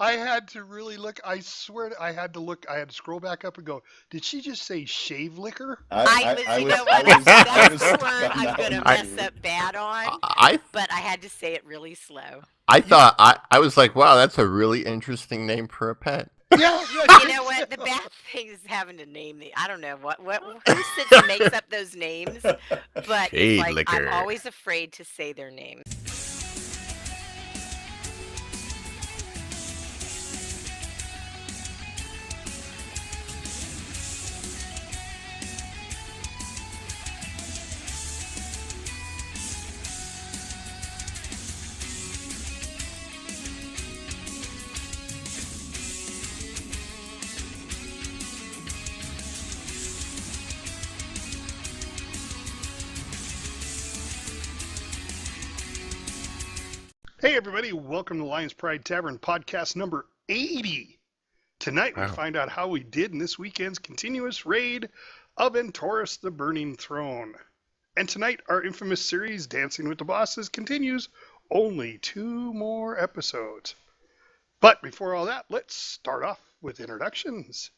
I had to really look. I swear I had to look. I had to scroll back up and go, did she just say shave liquor? You know what? That's the word I'm going to mess up bad on, but I had to say it really slow. I was like, wow, that's a really interesting name for a pet. Yeah. You know what? The bad thing is having to name the. I don't know who sits and makes up those names, but Shade it's like liquor. I'm always afraid to say their names. Hey, everybody. Welcome to Lions Pride Tavern podcast number 80. Tonight, we find out how we did in this weekend's continuous raid of Antorus the Burning Throne. And tonight, our infamous series, Dancing with the Bosses, continues. Only 2 more episodes. But before all that, let's start off with introductions.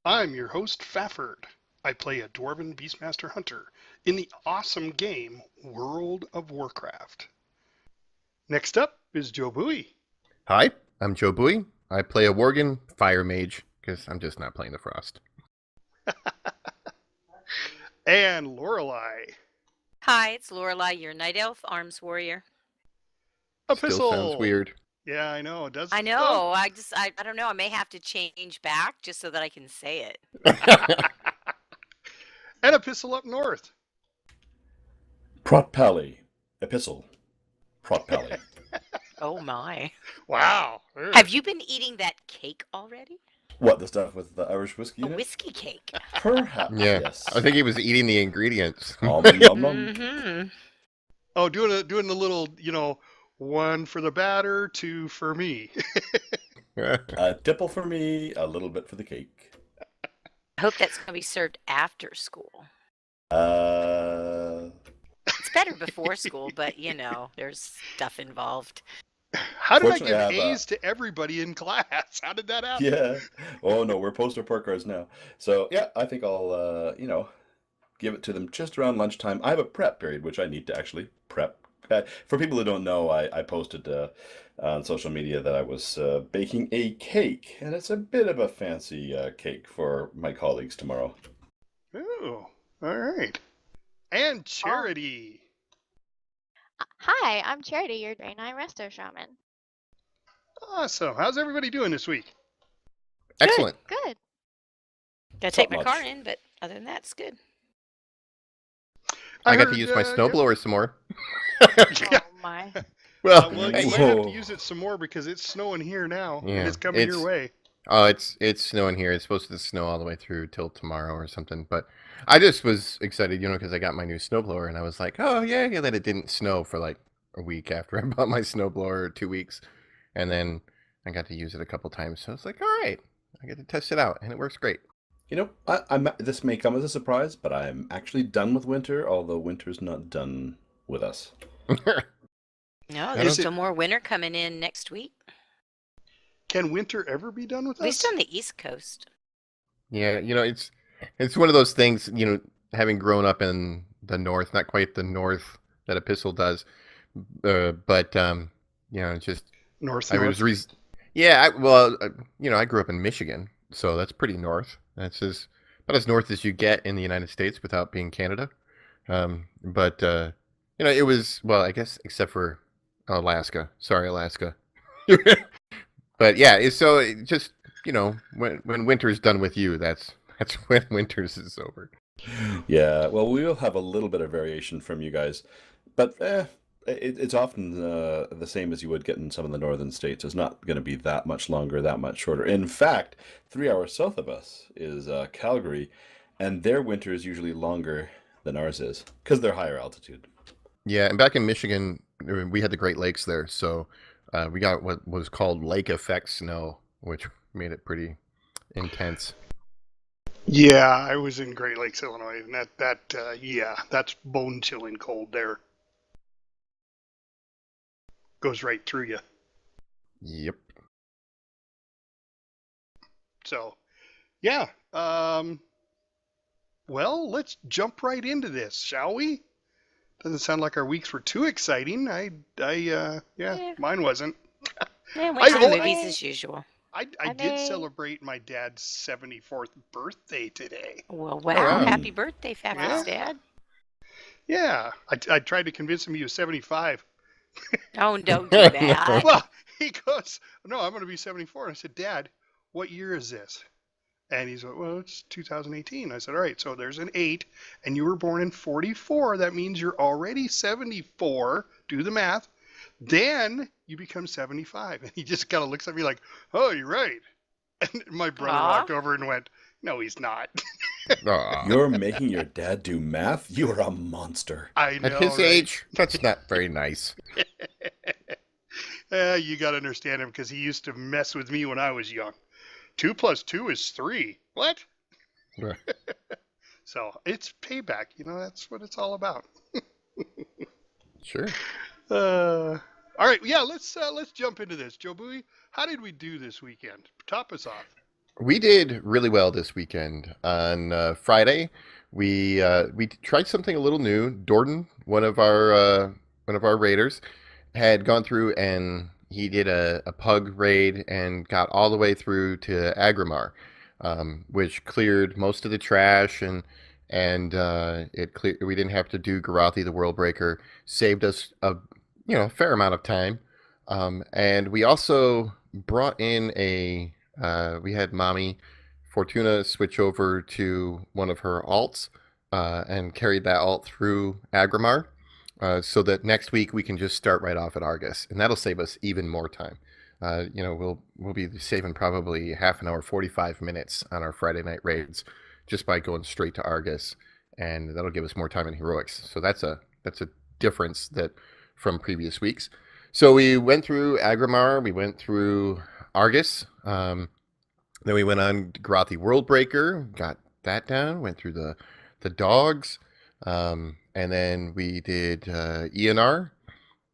I'm your host, Stafford. I play a Dwarven Beastmaster Hunter in the awesome game World of Warcraft. Next up is JobUi. Hi, I'm JobUi. I play a Worgen Fire Mage, because I'm just not playing the Frost. And Lorelei. Hi, it's Lorelei, your Night Elf Arms Warrior. Epistle. Still sounds weird. Yeah, I know. It does. I know. I don't know. I may have to change back just so that I can say it. And Epistle up north. Protpally. Epistle. Protpally. Oh my. Wow. Have you been eating that cake already? What, the stuff with the Irish whiskey A in it? whiskey cake. Perhaps, Yeah. yes. I think he was eating the ingredients. Nom, nom, nom. Mm-hmm. Oh, doing the little, 1 for the batter, 2 for me. A tipple for me, a little bit for the cake. I hope that's going to be served after school. It's better before school, but, there's stuff involved. How did I give Fortunately, I have, A's to everybody in class? How did that happen? Yeah. Oh, no, we're poster park cards now. So, yeah, I think I'll, give it to them just around lunchtime. I have a prep period, which I need to actually prep. For people who don't know, I posted on social media that I was baking a cake, and it's a bit of a fancy cake for my colleagues tomorrow. Oh, all right. And Charity. Hi, I'm Charity, your Drain Eye Resto Shaman. Awesome. How's everybody doing this week? Excellent. Good. Gotta take my Not car much. in, but other than that, it's good. I got to heard, use my snowblower some more. Yeah. Oh my. Well, Well, you hey, might have to use it some more because it's snowing here now. Yeah, It's coming your way. oh, it's snowing here. It's supposed to snow all the way through till tomorrow or something. But I just was excited, because I got my new snowblower, and I was like, oh, yeah, that it didn't snow for like a week after I bought my snowblower, or 2 weeks. And then I got to use it a couple times. So I was like, all right, I get to test it out, and it works great. This may come as a surprise, but I'm actually done with winter, although winter's not done with us. No, Is there's it- still more winter coming in next week. Can winter ever be done with At least us? on the East Coast. Yeah, it's one of those things, having grown up in the north, not quite the north that Epistle does, but it's just North. I grew up in Michigan, so that's pretty north. That's about as north as you get in the United States without being Canada. But it was, well, I guess except for Alaska. Sorry, Alaska. But yeah, it just when winter's done with you, that's when winter's is over. Yeah, well, we will have a little bit of variation from you guys, but it's often the same as you would get in some of the northern states. It's not going to be that much longer, that much shorter. In fact, 3 hours south of us is Calgary, and their winter is usually longer than ours is because they're higher altitude. Yeah, and back in Michigan, we had the Great Lakes there, so we got what was called lake effect snow, which made it pretty intense. Yeah, I was in Great Lakes, Illinois, and that's bone-chilling cold there. Goes right through you. Yep. So, yeah. Well, let's jump right into this, shall we? Doesn't sound like our weeks were too exciting. Mine wasn't. Yeah, went to the movies as usual. I did celebrate my dad's 74th birthday today. Well, wow. Happy birthday, Fabulous Dad. Yeah. I tried to convince him he was 75. Oh, don't do that. Well, he goes, no, I'm going to be 74. And I said, Dad, what year is this? And he's like, well, it's 2018. I said, all right, so there's an 8, and you were born in 44. That means you're already 74. Do the math. Then you become 75. And he just kind of looks at me like, oh, you're right. And my brother walked over and went, no, he's not. You're making your dad do math? You are a monster. I know. At his age, that's not very nice. You got to understand him because he used to mess with me when I was young. 2 + 2 is 3. What? Right. So it's payback. That's what it's all about. Sure. All right. Yeah. Let's jump into this. JoBui, how did we do this weekend? Top us off. We did really well this weekend. On Friday, we tried something a little new. Dordan, one of our raiders, had gone through and he did a pug raid and got all the way through to Agrimar, which cleared most of the trash and it cleared. We didn't have to do Guidotti the World Breaker. Saved us a fair amount of time, and we also brought in we had Mommy Fortuna switch over to one of her alts and carried that alt through Agrimar. So that next week we can just start right off at Argus, and that'll save us even more time. We'll be saving probably half an hour, 45 minutes on our Friday night raids, just by going straight to Argus, and that'll give us more time in heroics. So that's a difference from previous weeks. So we went through Agrimar, we went through Argus, then we went on Guidotti World Breaker, got that down, went through the dogs. And then we did ENR,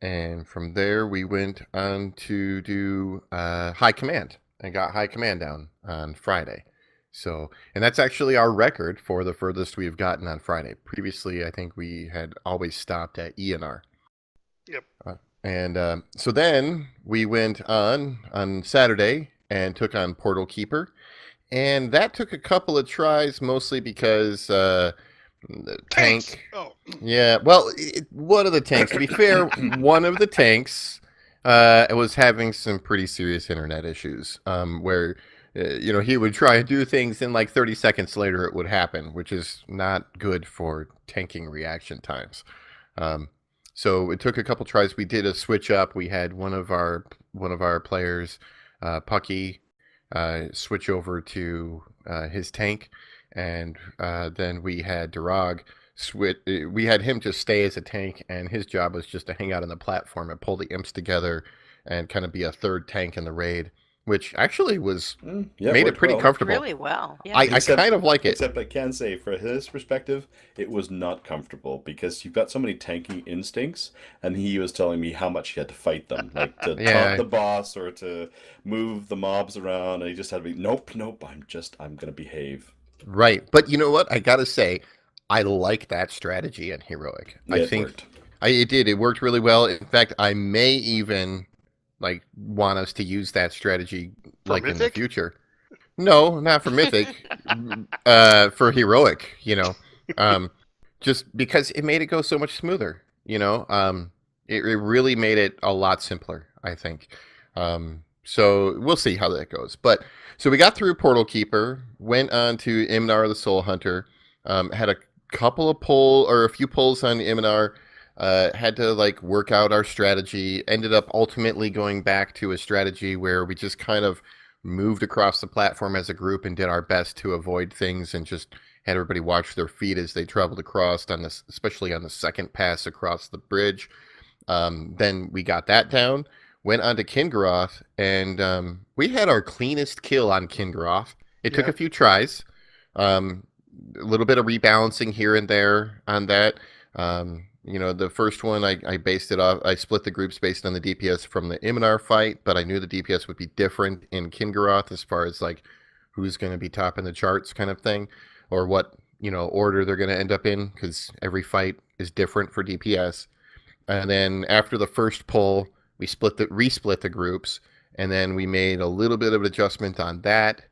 and from there we went on to do High Command, and got High Command down on Friday. So, and that's actually our record for the furthest we've gotten on Friday. Previously, I think we had always stopped at ENR. Yep. So then we went on Saturday and took on Portal Keeper, and that took a couple of tries, mostly because the tank. Oh. Yeah, well, one of the tanks, to be fair, one of the tanks was having some pretty serious internet issues, where he would try and do things and like 30 seconds later it would happen, which is not good for tanking reaction times. So it took a couple tries. We did a switch up. We had one of our players, Pucky, switch over to his tank. And then we had Durag switch. We had him just stay as a tank, and his job was just to hang out on the platform and pull the imps together and kind of be a third tank in the raid, which actually made it pretty comfortable. Really well. Yeah. I kind of like it. Except I can say, for his perspective, it was not comfortable because you've got so many tanking instincts, and he was telling me how much he had to fight them, like to taunt the boss or to move the mobs around, and he just had to be, nope, I'm going to behave. Right, but you know what? I gotta say, I like that strategy in Heroic. Yeah, I think worked. It did. It worked really well. In fact, I may even want us to use that strategy for in the future. No, not for Mythic. For Heroic, just because it made it go so much smoother. It really made it a lot simpler, I think. So we'll see how that goes. But so we got through Portal Keeper, went on to Imnar the Soul Hunter, had a few pulls on Imnar, had to work out our strategy, ended up ultimately going back to a strategy where we just kind of moved across the platform as a group and did our best to avoid things and just had everybody watch their feet as they traveled across, especially on the second pass across the bridge. Then we got that down. Went on to Kingaroth, and we had our cleanest kill on Kingaroth. It took a few tries, a little bit of rebalancing here and there on that. The first one I based it off. I split the groups based on the DPS from the Imnar fight, but I knew the DPS would be different in Kingaroth as far as who's going to be topping the charts kind of thing, or what, order they're going to end up in, because every fight is different for DPS. And then after the first poll, we resplit the groups, and then we made a little bit of adjustment on that,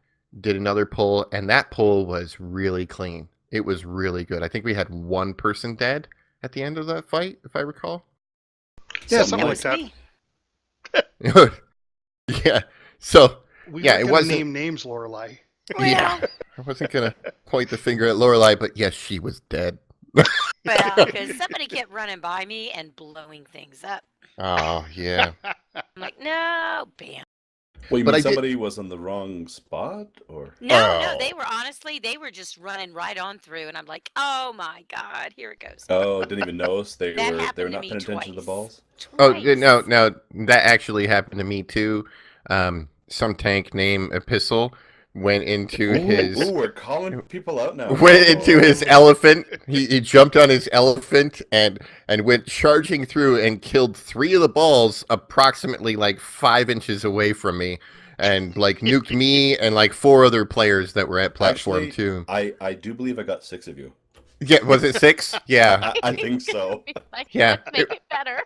did another poll, and that poll was really clean. It was really good. I think we had one person dead at the end of that fight, if I recall. Yeah, something like that. Yeah. So we it wasn't name names, Lorelei. Yeah, I wasn't gonna point the finger at Lorelei, but yes, she was dead. Well, because somebody kept running by me and blowing things up. Oh yeah. I'm like, no, bam. Well, you mean somebody was in the wrong spot, or? No, they were just running right on through, and I'm like, oh my God, here it goes. Oh, didn't even notice they were not paying attention to the balls. Oh no, that actually happened to me too. Some tank named Epistle went into his. Ooh, we're calling people out now. Went into his elephant. He jumped on his elephant and went charging through and killed 3 of the balls approximately like 5 inches away from me, and like nuked me and like 4 other players that were at platform 2. I do believe I got 6 of you. Yeah, was it 6? Yeah, I think so. Yeah, let's make it better.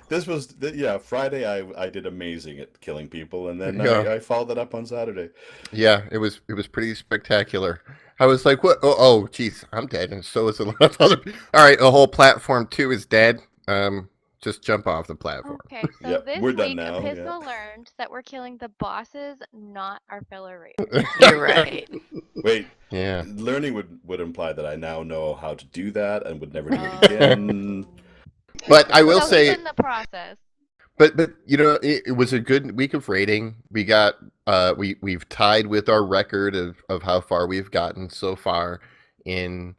This was Friday. I did amazing at killing people, and then I followed that up on Saturday. Yeah, it was pretty spectacular. I was like, what? Oh, geez, I'm dead, and so is a lot of other people. All right, the whole platform 2 is dead. Just jump off the platform. Okay, so this we're done week, now. Epistle learned that we're killing the bosses, not our fellow raiders. You're right. Wait. Yeah. Learning would imply that I now know how to do that and would never do it again. But I will say, in the process. But it was a good week of raiding. We got we've tied with our record of how far we've gotten so far in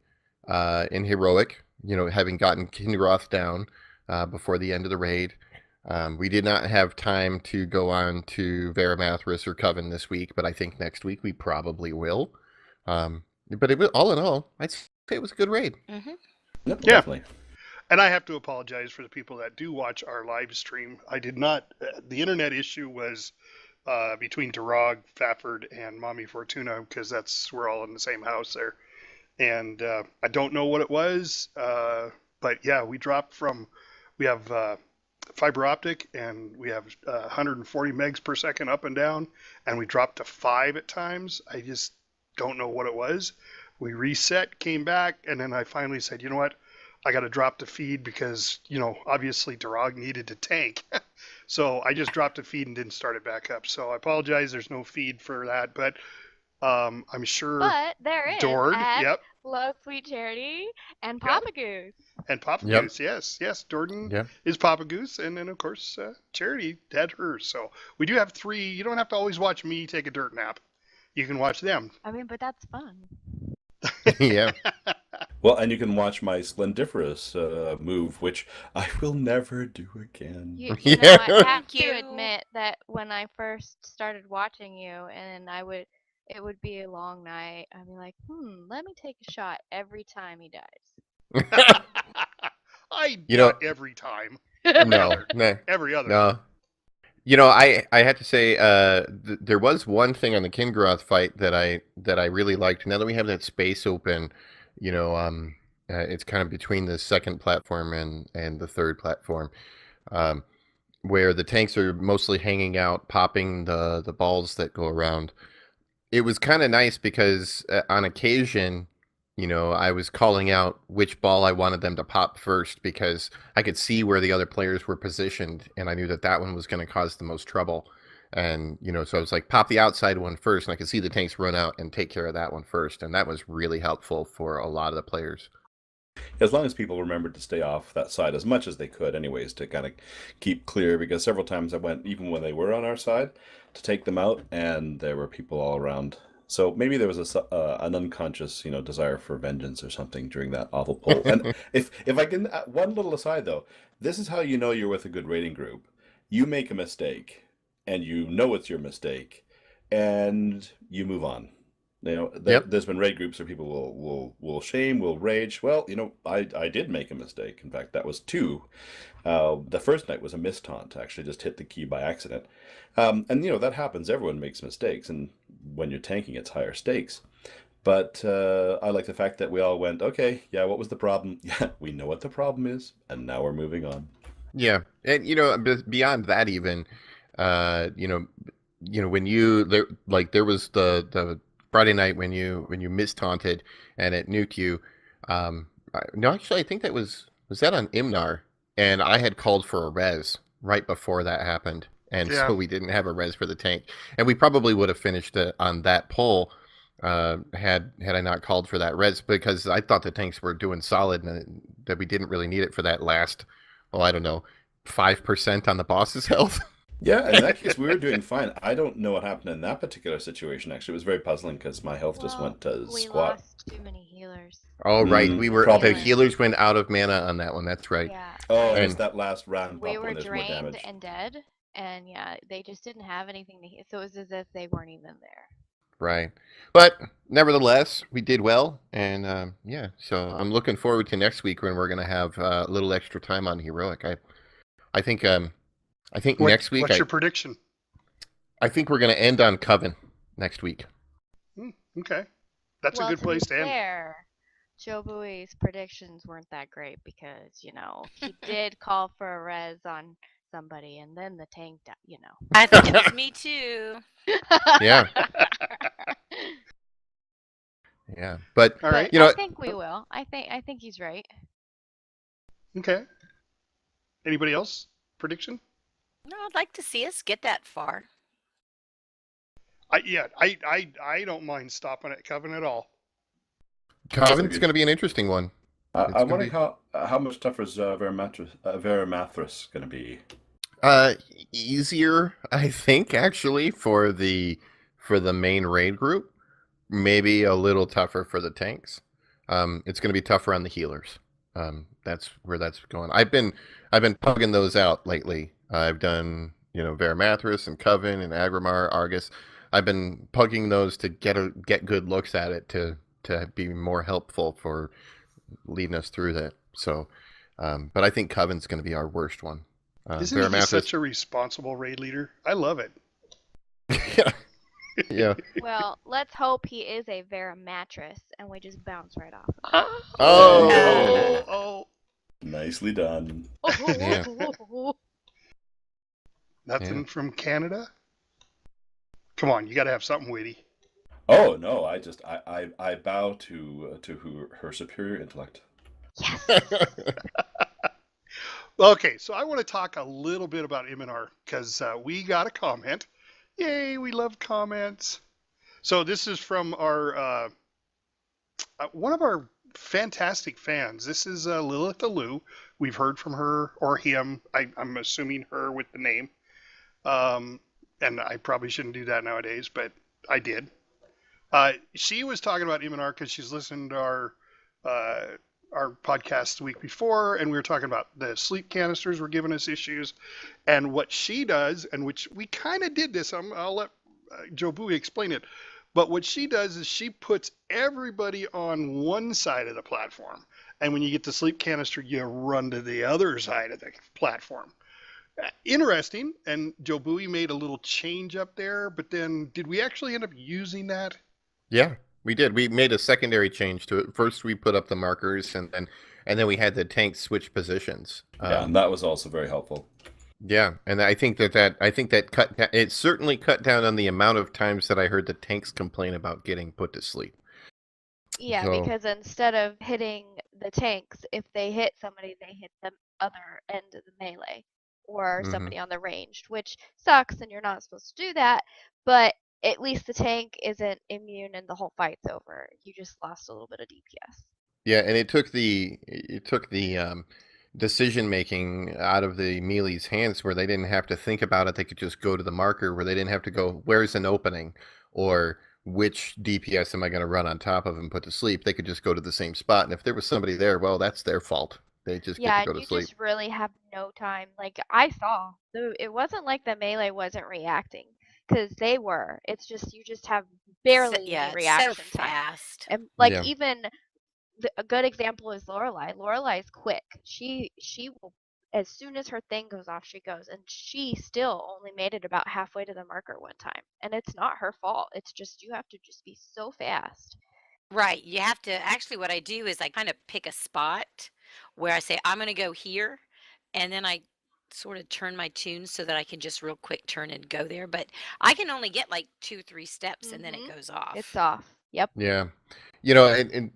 heroic. Having gotten Kinroth down before the end of the raid. We did not have time to go on to Varamathras or Coven this week, but I think next week we probably will. But it was, all in all, I'd say it was a good raid. Mm-hmm. Yep, definitely. And I have to apologize for the people that do watch our live stream. I did not. The internet issue was between Durag, Stafford, and Mommy Fortuna, because we're all in the same house there. And I don't know what it was, but yeah, we dropped from. We have fiber optic, and we have 140 megs per second up and down, and we dropped to 5 at times. I just don't know what it was. We reset, came back, and then I finally said, you know what? I got to drop the feed because, obviously Durag needed to tank. So I just dropped the feed and didn't start it back up. So I apologize. There's no feed for that, but I'm sure. But there is. Dord, yep. Love Sweet Charity and Papa Goose. And Papa Goose, yes. Dorden is Papa Goose. And then, of course, Charity had hers. So we do have 3. You don't have to always watch me take a dirt nap. You can watch them. I mean, but that's fun. Yeah. Well, and you can watch my splendiferous move, which I will never do again. You know, I have to admit that when I first started watching you, and it would be a long night. I'd be like, let me take a shot every time he dies. Not every time. No. Every other. No. I had to say there was one thing on the Kingroth fight that I really liked. Now that we have that space open, it's kind of between the second platform and the third platform, where the tanks are mostly hanging out, popping the balls that go around. It was kind of nice because on occasion, I was calling out which ball I wanted them to pop first because I could see where the other players were positioned, and I knew that one was going to cause the most trouble. And, so I was like, pop the outside one first, and I could see the tanks run out and take care of that one first. And that was really helpful for a lot of the players. As long as people remembered to stay off that side as much as they could anyways, to kind of keep clear, because several times I went, even when they were on our side, to take them out, and there were people all around. So maybe there was an unconscious, desire for vengeance or something during that awful poll. And if I can, one little aside though, this is how you know you're with a good rating group. You make a mistake, and you know it's your mistake, and you move on. There's been raid groups where people will shame, will rage. Well, I did make a mistake. In fact, that was 2. The first night was a mistaunt. I actually just hit the key by accident. And that happens. Everyone makes mistakes, and when you're tanking, it's higher stakes. But I like the fact that we all went, okay, yeah, what was the problem? Yeah, we know what the problem is, and now we're moving on. Yeah, and beyond that, even, when there was the Friday night when you mistaunted and it nuked you. No, actually, I think that was that on Imnar, and I had called for a res right before that happened, and so we didn't have a res for the tank, and we probably would have finished it on that pull. Had I not called for that res, because I thought the tanks were doing solid and that we didn't really need it for that last, I don't know, 5% on the boss's health. Yeah, in that case, we were doing fine. I don't know what happened in that particular situation, actually. It was very puzzling because my health just went to we squat. Lost too many healers. Oh, right. The healers. Healers went out of mana on that one. That's right. Yeah. Oh, and it's that last round we bump were when there's more drained damage. and dead, and yeah, they just didn't have anything to heal. So it was as if they weren't even there. Right. But nevertheless, we did well, and so I'm looking forward to next week when we're going to have a little extra time on Heroic. I think next week. What's your prediction? I think we're going to end on Coven next week. Okay. That's a good place to end. JoBui's predictions weren't that great because, he did call for a res on somebody and then the tank, I think it was me too. Yeah. Yeah. But, all right. I think we will. I think he's right. Okay. Anybody else? Prediction? No, I'd like to see us get that far. I don't mind stopping at Coven at all. Coven's going to be an interesting one. I'm wondering how much tougher is Veramathras going to be? Easier, I think, actually, for the main raid group. Maybe a little tougher for the tanks. It's going to be tougher on the healers. That's where that's going. I've been pugging those out lately. I've done Veramathras and Coven and Agrimar, Argus. I've been pugging those to get good looks at it to be more helpful for leading us through that. So, but I think Coven's going to be our worst one. Isn't he such a responsible raid leader? I love it. Yeah. Well, let's hope he is a Veramatras and we just bounce right off. Oh. Nicely done. Yeah. Nothing from Canada? Come on, you got to have something witty. Oh no, I bow to her superior intellect. Yes. Okay, so I want to talk a little bit about Iminar because we got a comment. Yay, we love comments. So this is from our one of our fantastic fans. This is Lilith Alou. We've heard from her or him. I'm assuming her with the name. And I probably shouldn't do that nowadays, but I did. She was talking about Iminar because she's listened to our podcast the week before, and we were talking about the sleep canisters were giving us issues, and what she does, and which we kind of did this. I'll let JoBuI explain it, but what she does is she puts everybody on one side of the platform, and when you get the sleep canister, you run to the other side of the platform. Interesting, and JoBuI made a little change up there, but then did we actually end up using that? Yeah, we did. We made a secondary change to it. First, we put up the markers, and then we had the tanks switch positions. Yeah, and that was also very helpful. Yeah, and I think that it certainly cut down on the amount of times that I heard the tanks complain about getting put to sleep. Yeah, because instead of hitting the tanks, if they hit somebody, they hit the other end of the melee or somebody on the ranged, which sucks, and you're not supposed to do that. But at least the tank isn't immune and the whole fight's over. You just lost a little bit of DPS. Yeah, and it took the decision making out of the melee's hands, where they didn't have to think about it. They could just go to the marker, where they didn't have to go, where's an opening, or which DPS am I going to run on top of and put to sleep. They could just go to the same spot, and if there was somebody there, well, that's their fault. They just get to go to sleep. Yeah, you just really have no time. Like, I saw, it wasn't like the melee wasn't reacting, because they were. It's just, you just have barely any reaction so fast. Time. And, even a good example is Lorelei. Lorelai's quick. She will as soon as her thing goes off, she goes. And she still only made it about halfway to the marker one time. And it's not her fault. It's just you have to just be so fast. Right. You have to actually what I do is I kind of pick a spot where I say I'm going to go here, and then I sort of turn my tune so that I can just real quick turn and go there. But I can only get like 2-3 steps and then it goes off. It's off. Yep. Yeah. And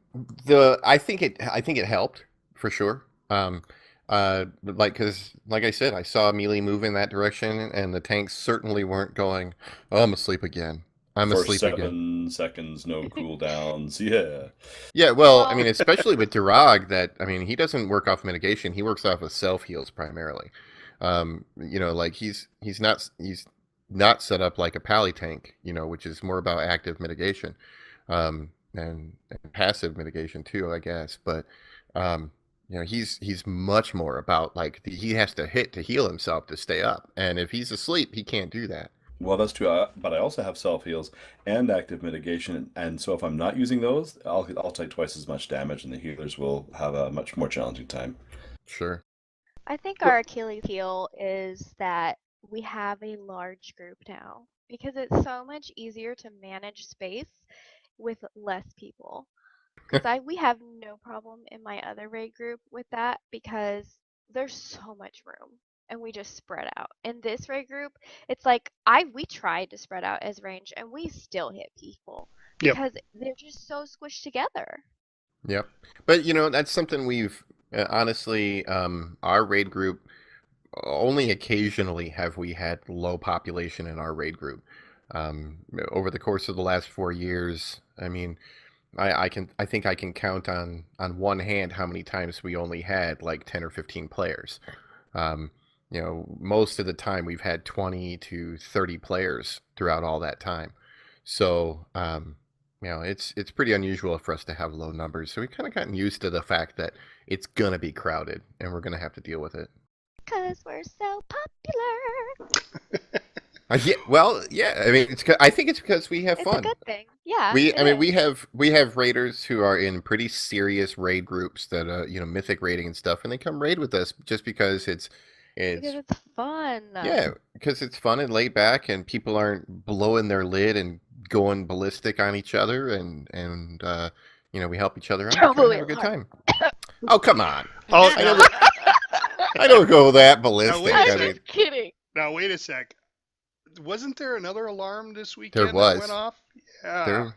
I think it helped for sure. Because like I said, I saw melee move in that direction, and the tanks certainly weren't going, oh, I'm asleep again. I'm asleep again. 7 seconds, no cooldowns. Yeah. Yeah, well, I mean, especially with Durag, he doesn't work off mitigation. He works off of self heals primarily. He's not set up like a pally tank, which is more about active mitigation, and passive mitigation too, I guess. But he's much more about he has to hit to heal himself to stay up, and if he's asleep, he can't do that. Well, that's true, but I also have self-heals and active mitigation, and so if I'm not using those, I'll take twice as much damage, and the healers will have a much more challenging time. Sure. I think our Achilles heel is that we have a large group now, because it's so much easier to manage space with less people. Because we have no problem in my other raid group with that, because there's so much room. And we just spread out. In this raid group, it's like we tried to spread out as range, and we still hit people because they're just so squished together. Yep. But that's something we've honestly, our raid group, only occasionally have we had low population in our raid group. Over the course of the last 4 years, I mean, I think I can count on one hand how many times we only had like 10 or 15 players. Most of the time we've had 20 to 30 players throughout all that time. So, it's pretty unusual for us to have low numbers. So we kind of gotten used to the fact that it's going to be crowded and we're going to have to deal with it. Because we're so popular. I mean, I think it's because we have fun. It's a good thing. Yeah. We have raiders who are in pretty serious raid groups that mythic raiding and stuff, and they come raid with us just because it's fun. Yeah, because it's fun and laid back, and people aren't blowing their lid and going ballistic on each other, and we help each other out. Have a good time. Oh, come on! I don't go that ballistic. I'm just kidding. Now wait a sec. Wasn't there another alarm this weekend that went off? Yeah.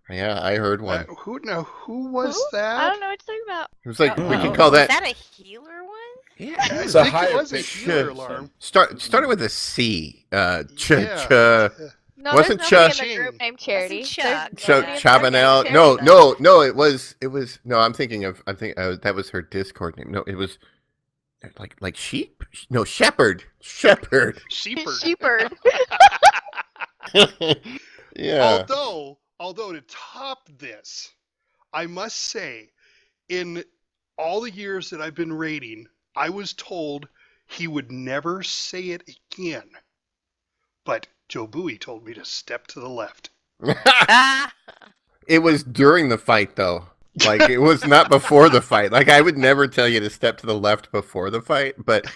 Yeah, I heard one. Who was that? I don't know what you're talking about. It was like we can call that. Is that a healer one? Yeah, I think it was a healer alarm. Started with a C. No, wasn't there's nobody in the group named Charity. Chabanel. No, it was. No, I'm thinking that was her Discord name. No, it was like sheep. No, shepherd. Shepherd. Yeah. Although to top this, I must say, in all the years that I've been raiding, I was told he would never say it again. But JoBui told me to step to the left. It was during the fight, though. Like, it was not before the fight. Like, I would never tell you to step to the left before the fight, but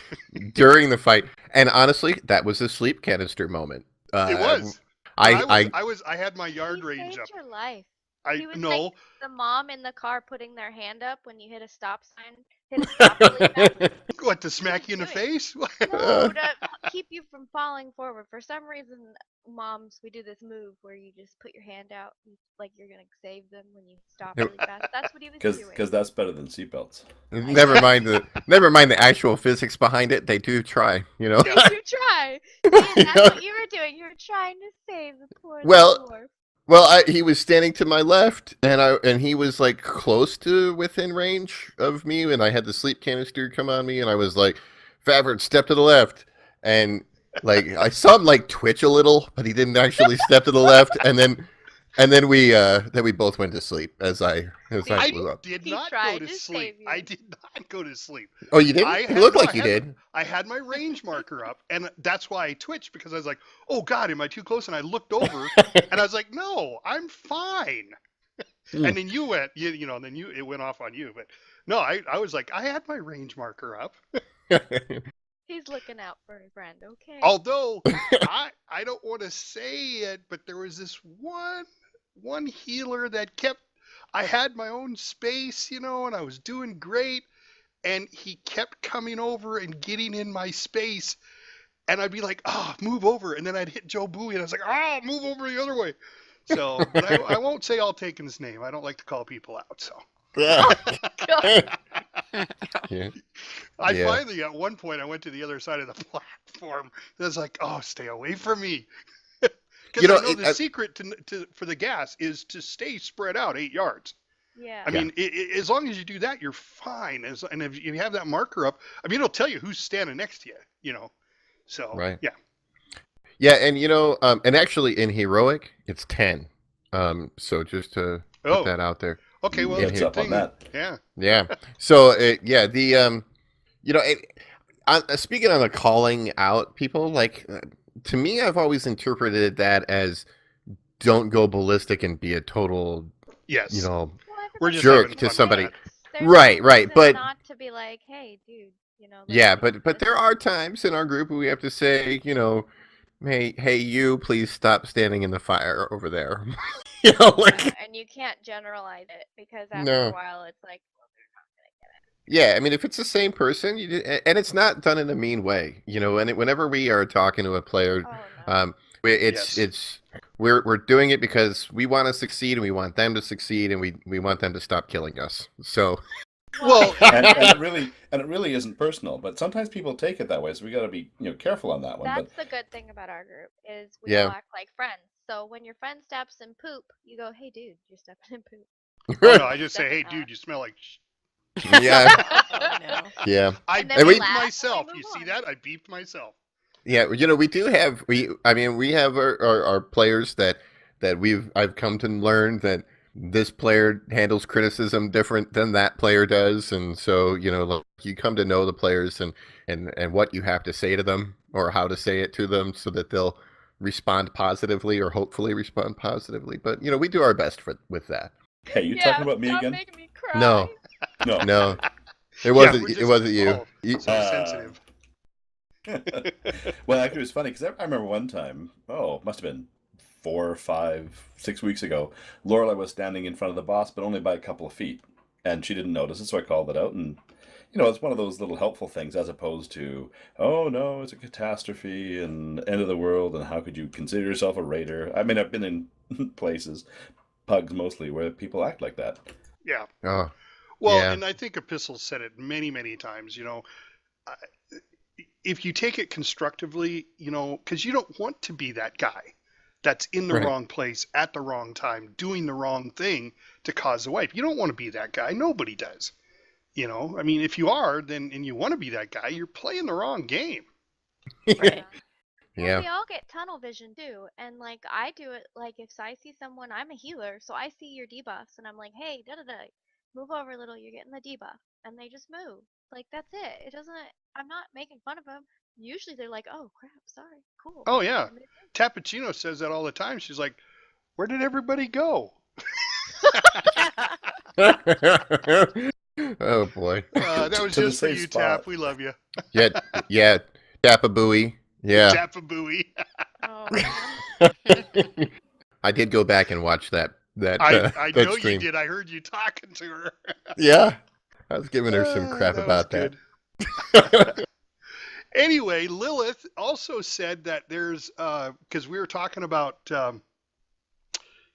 during the fight. And honestly, that was a sleep canister moment. It was. I had my yard range up. He saved your life. He was like the mom in the car putting their hand up when you hit a stop sign. Hit a stop What, to smack you in the face? No, to keep you from falling forward. For some reason, moms, we do this move where you just put your hand out like you're going to save them when you stop really fast. That's what he was doing. Because that's better than seatbelts. Never mind the actual physics behind it. They do try, They do try. That's what you were doing. You were trying to save the poor dwarf. Well, he was standing to my left, and he was like close to within range of me, and I had the sleep canister come on me, and I was like, "Favard, step to the left," and like I saw him like twitch a little, but he didn't actually step to the left, and then we both went to sleep as I flew up. Did not go to sleep. I did not go to sleep. Oh, you didn't? It looked like you did. I had my range marker up, and that's why I twitched, because I was like, "Oh God, am I too close?" And I looked over, and I was like, "No, I'm fine." And then you went, and then it went off on you. But no, I was like, I had my range marker up. He's looking out for his friend, okay? Although I don't want to say it, but there was this one healer that I had my own space, and I was doing great, and he kept coming over and getting in my space, and I'd be like, move over, and then I'd hit JobUI, and I was like, move over the other way. So, but I won't say I'll take his name. I don't like to call people out, so. Finally, at one point, I went to the other side of the platform. I was like, stay away from me. Because I know the secret for the gas is to stay spread out 8 yards. Yeah. I mean, as long as you do that, you're fine. And if you have that marker up, I mean, it'll tell you who's standing next to you, So, right. Yeah. Yeah, and and actually in Heroic, it's 10. So just to put that out there. Okay, well, that's up on that. Yeah. Yeah. So, speaking on the calling out people, like, to me, I've always interpreted that as don't go ballistic and be a total, we're just jerk to somebody. Right. But not to be like, hey, dude, yeah, but there are times in our group where we have to say, hey, you, please stop standing in the fire over there. And you can't generalize it because after a while it's like, well, they're not gonna get it. Yeah, I mean, if it's the same person, and it's not done in a mean way, and whenever we are talking to a player, we're doing it because we want to succeed and we want them to succeed and we want them to stop killing us. So. Well, and it really isn't personal, but sometimes people take it that way, so we got to be careful on that one. That's the good thing about our group is we all act like friends. So when your friend steps in poop, you go, "Hey, dude, you're stepping in poop." No, I just say, "Hey, dude, you smell like." Yeah. No. Yeah. I beeped myself. You see that? I beeped myself. Yeah, we do have we have our players that I've come to learn that this player handles criticism different than that player does, and so you come to know the players and what you have to say to them or how to say it to them so that they'll respond positively or hopefully respond positively. But we do our best with that. Hey, you talking about me again? Making me cry. No. It wasn't you. So sensitive. Well, actually, it was funny because I remember one time. Must have been 4, 5, 6 weeks ago. Lorelei was standing in front of the boss, but only by a couple of feet, and she didn't notice it, so I called it out. And it's one of those little helpful things, as opposed to, oh no, it's a catastrophe and end of the world, and how could you consider yourself a raider? I mean, I've been in places, pugs mostly, where people act like that. Yeah. Oh. Well, yeah. And I think Epistle said it many, many times. If you take it constructively, because you don't want to be that guy that's in the wrong place at the wrong time, doing the wrong thing to cause the wipe. You don't want to be that guy. Nobody does. I mean, if you are, and you want to be that guy, you're playing the wrong game. Right. Yeah. We all get tunnel vision too, and like I do it. Like if I see someone, I'm a healer, so I see your debuffs, and I'm like, hey, move over a little. You're getting the debuff, and they just move. Like that's it. It doesn't. I'm not making fun of them. Usually they're like, oh crap, sorry, cool. Oh yeah, Tappuccino says that all the time. She's like, where did everybody go? Oh boy. That was just for you, spot. Tap. We love you. Yeah. JobUi. Yeah. JobUi. Oh. I did go back and watch that. I know stream. you did. I heard you talking to her. Yeah. I was giving her some crap about that. Anyway, Lilith also said that there's because we were talking about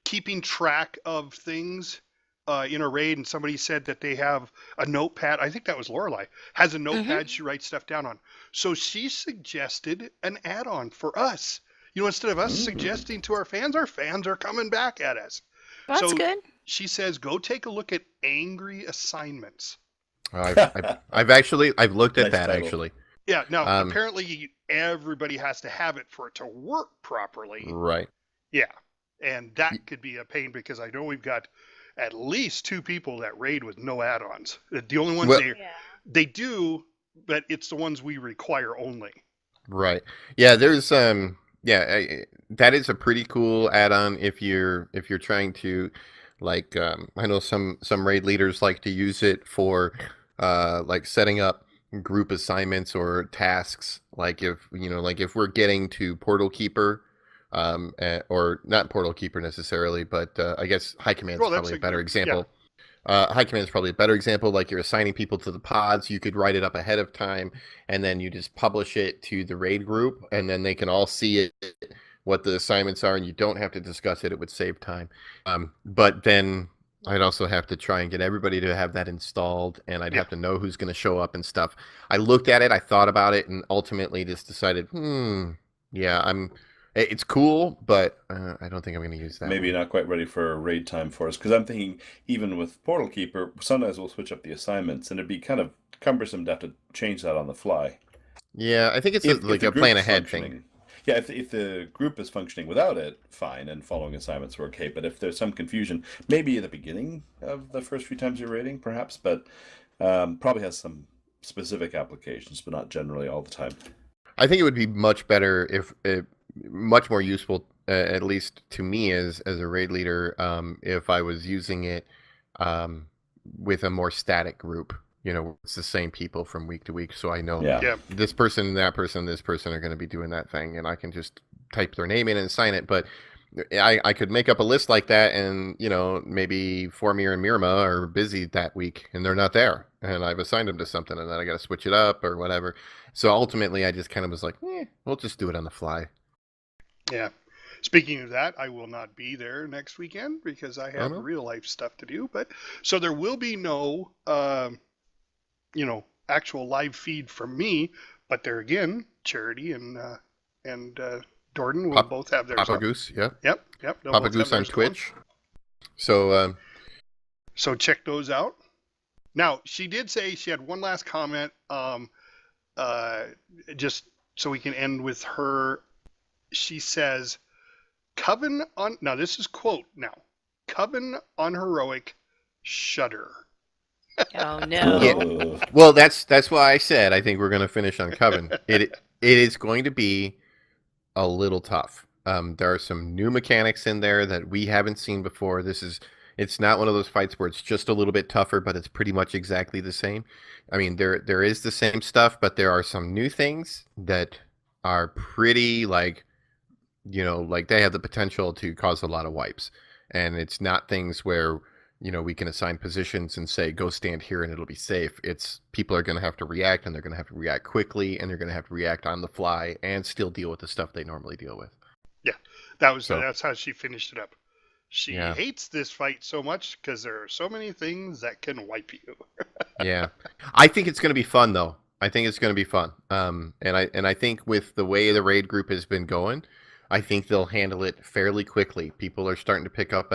keeping track of things in a raid, and somebody said that they have a notepad. I think that was Lorelei has a notepad she writes stuff down on. So she suggested an add-on for us. Instead of us suggesting to our fans are coming back at us. That's good. She says, go take a look at angry assignments. I've looked at that title. Actually. Yeah. Now, apparently everybody has to have it for it to work properly. Right. Yeah. And that could be a pain because I know we've got at least 2 people that raid with no add-ons. The only ones they do, but it's the ones we require only. Right. Yeah. There's that is a pretty cool add-on if you're trying to Like I know some raid leaders like to use it for like setting up group assignments or tasks. Like if we're getting to Portal Keeper, or not Portal Keeper necessarily, but I guess High Command is probably a better example. High Command is probably a better example. Like you're assigning people to the pods, you could write it up ahead of time, and then you just publish it to the raid group, and then they can all see it, what the assignments are, and you don't have to discuss it. It would save time. But then I'd also have to try and get everybody to have that installed, and I'd have to know who's going to show up and stuff. I looked at it, I thought about it, and ultimately just decided, it's cool, but I don't think I'm going to use that. Maybe not quite ready for raid time for us, because I'm thinking even with Portal Keeper, sometimes we'll switch up the assignments, and it'd be kind of cumbersome to have to change that on the fly. Yeah, I think it's like a plan ahead thing. Yeah, if the group is functioning without it, fine, and following assignments are okay. But if there's some confusion, maybe at the beginning of the first few times you're raiding, perhaps, but probably has some specific applications, but not generally all the time. I think it would be much better much more useful, at least to me as a raid leader, if I was using it with a more static group. It's the same people from week to week, so I know this person, that person, this person are going to be doing that thing, and I can just type their name in and sign it. But I could make up a list like that, and maybe Formir and Mirma are busy that week, and they're not there, and I've assigned them to something, and then I got to switch it up or whatever. So ultimately, I just kind of was like, we'll just do it on the fly. Yeah. Speaking of that, I will not be there next weekend because I have real life stuff to do. But so there will be no, actual live feed from me. But there again, Charity and Jordan will both have theirs. Papa Goose, yeah. Yep. Papa Goose on Twitch. So check those out. Now she did say she had one last comment. Just so we can end with her. She says, Coven on... Now, this is quote now. Coven on Heroic, shudder. Oh, no. Yeah. Well, that's why I said I think we're going to finish on Coven. It is going to be a little tough. There are some new mechanics in there that we haven't seen before. It's not one of those fights where it's just a little bit tougher, but it's pretty much exactly the same. I mean, there is the same stuff, but there are some new things that are pretty, like they have the potential to cause a lot of wipes. And it's not things where, we can assign positions and say, go stand here and it'll be safe. It's people are going to have to react, and they're going to have to react quickly, and they're going to have to react on the fly and still deal with the stuff they normally deal with. Yeah, that's how she finished it up. She hates this fight so much because there are so many things that can wipe you. Yeah. I think it's going to be fun, though. I think it's going to be fun. And I think with the way the raid group has been going, I think they'll handle it fairly quickly. People are starting to pick up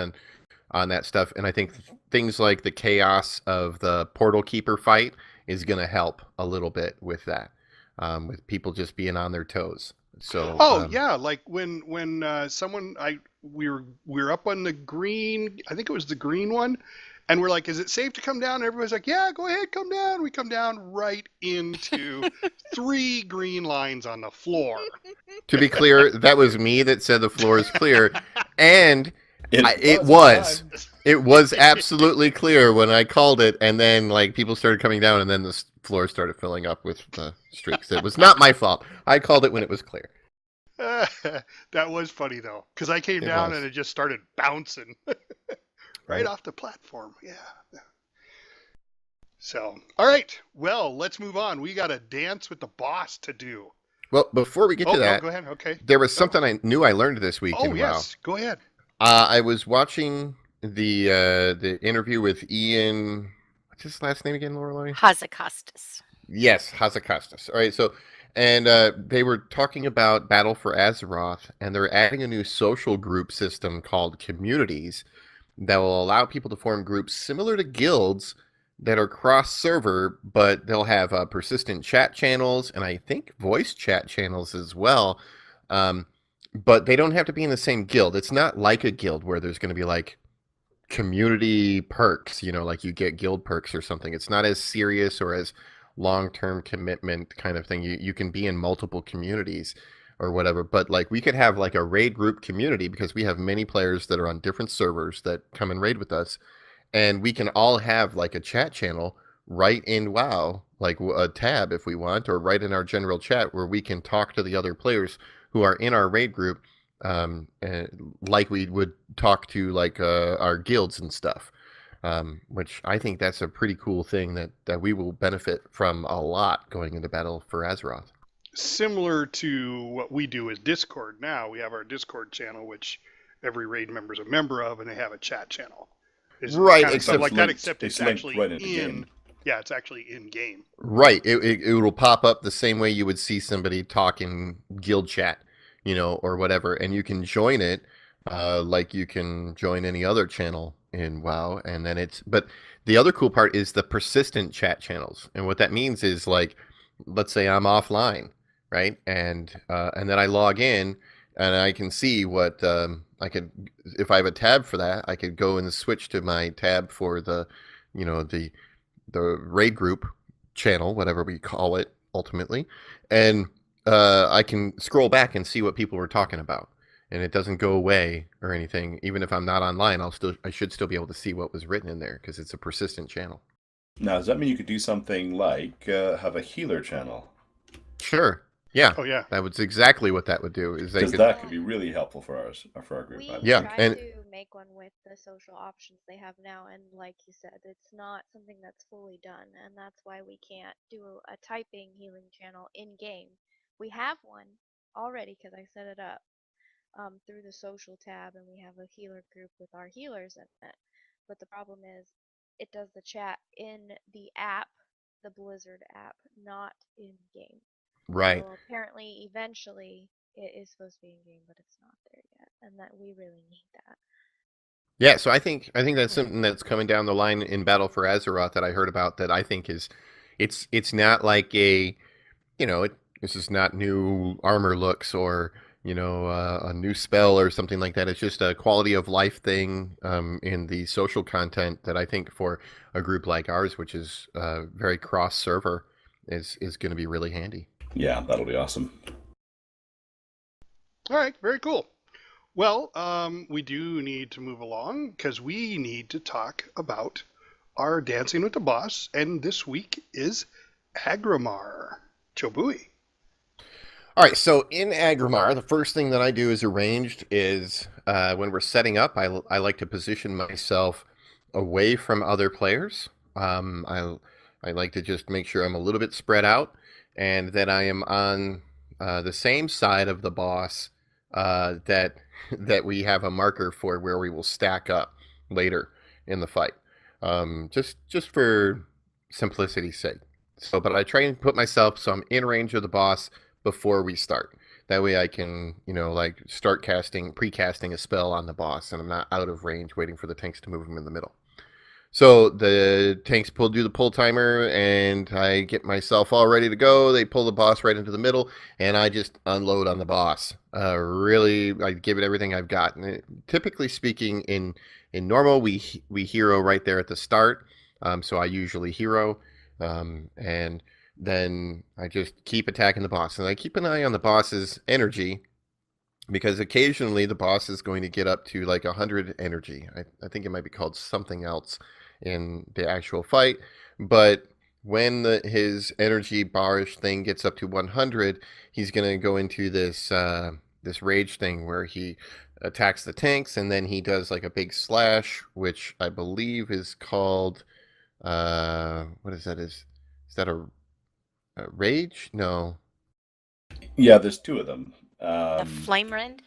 on that stuff, and I think things like the chaos of the Portal Keeper fight is going to help a little bit with that, with people just being on their toes. So like when we were up on the green, I think it was the green one, and we're like, is it safe to come down? And everybody's like, yeah, go ahead, come down. We come down right into 3 green lines on the floor. To be clear, that was me that said the floor is clear, and it was absolutely clear when I called it, and then people started coming down, and then the floor started filling up with the streaks. It was not my fault. I called it when it was clear. That was funny though, because I came down and it just started bouncing right off the platform. Yeah. So, all right. Well, let's move on. We got a dance with the boss to do. Well, before we get to that, go ahead. Okay. There was something I knew I learned this week. Oh, yes. Go ahead. I was watching the interview with Ian. What's his last name again, Lorelei? Hazzikostas. Yes, Hazzikostas. All right, so and they were talking about Battle for Azeroth, and they're adding a new social group system called communities that will allow people to form groups similar to guilds that are cross-server, but they'll have persistent chat channels and I think voice chat channels as well. But they don't have to be in the same guild. It's not like a guild where there's going to be community perks, like you get guild perks or something. It's not as serious or as long-term commitment kind of thing. You can be in multiple communities or whatever. But like we could have like a raid group community because we have many players that are on different servers that come and raid with us, and we can all have like a chat channel right in WoW, like a tab if we want, or right in our general chat where we can talk to the other players who are in our raid group, like we would talk to like our guilds and stuff. Which I think that's a pretty cool thing that we will benefit from a lot going into Battle for Azeroth. Similar to what we do with Discord now, we have our Discord channel, which every raid member is a member of, and they have a chat channel. Right, kind of except like that, except it's actually right into in. game. Yeah, it's actually in game. Right, it will pop up the same way you would see somebody talking guild chat, or whatever, and you can join it, like you can join any other channel in WoW, and then but the other cool part is the persistent chat channels, and what that means is like, let's say I'm offline, right, and then I log in, and I can see what I could, if I have a tab for that, I could go and switch to my tab for the raid group channel, whatever we call it ultimately, and I can scroll back and see what people were talking about, and it doesn't go away or anything. Even if I'm not online, I should still be able to see what was written in there because it's a persistent channel. Now, does that mean you could do something like have a healer channel? Sure. Yeah. Oh yeah. That was exactly what that would do. Because that could be really helpful for our group. We Yeah, tried to make one with the social options they have now, and like you said, it's not something that's fully done, and that's why we can't do a typing healing channel in game. We have one already because I set it up through the social tab, and we have a healer group with our healers in it. But the problem is, it does the chat in the app, the Blizzard app, not in game. right. So apparently, eventually, it is supposed to be in game, but it's not there yet, and that we really need that. Yeah, so I think that's something that's coming down the line in Battle for Azeroth that I heard about that I think is, it's not like a, this is not new armor looks or a new spell or something like that. It's just a quality of life thing in the social content that I think for a group like ours, which is very cross server, is going to be really handy. Yeah, that'll be awesome. All right, very cool. Well, we do need to move along because we need to talk about our Dancing with the Boss, and this week is Agrimar. Jobui. All right, so in Agrimar, the first thing that I do is arranged is when we're setting up, I like to position myself away from other players. I like to just make sure I'm a little bit spread out and that I am on the same side of the boss that we have a marker for where we will stack up later in the fight, just for simplicity's sake. So, but I try and put myself so I'm in range of the boss before we start. That way I can, like start pre-casting a spell on the boss, and I'm not out of range waiting for the tanks to move them in the middle. So the tanks do the pull timer, and I get myself all ready to go. They pull the boss right into the middle, and I just unload on the boss. Really, I give it everything I've got. And typically speaking, in normal, we hero right there at the start. So I usually hero, and then I just keep attacking the boss. And I keep an eye on the boss's energy, because occasionally the boss is going to get up to like 100 energy. I think it might be called something else in the actual fight. But when his energy barish thing gets up to 100, he's going to go into this rage thing where he attacks the tanks, and then he does like a big slash, which I believe is called, what is that? Is that a rage? No. Yeah, there's two of them. The flame rend?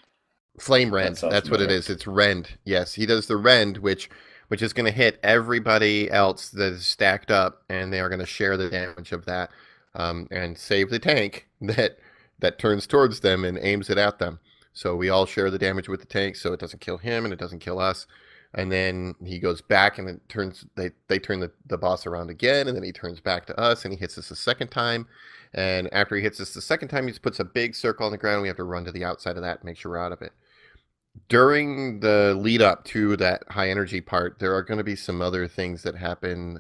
Flame rend. That's what it is. It's rend. Yes, he does the rend, which is going to hit everybody else that is stacked up, and they are going to share the damage of that, and save the tank that turns towards them and aims it at them. So we all share the damage with the tank, so it doesn't kill him and it doesn't kill us. And then he goes back, and it turns. They turn the boss around again, and then he turns back to us, and he hits us a second time. And after he hits us the second time, he just puts a big circle on the ground. We have to run to the outside of that and make sure we're out of it. During the lead up to that high energy part, there are going to be some other things that happen.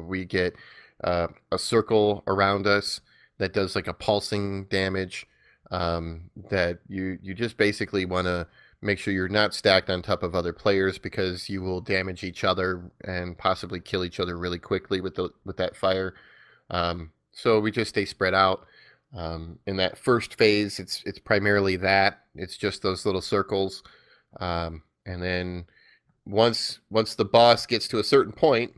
We get a circle around us that does like a pulsing damage. that you just basically want to make sure you're not stacked on top of other players, because you will damage each other and possibly kill each other really quickly with that fire. So we just stay spread out. In that first phase, it's primarily that. It's just those little circles. And then once the boss gets to a certain point,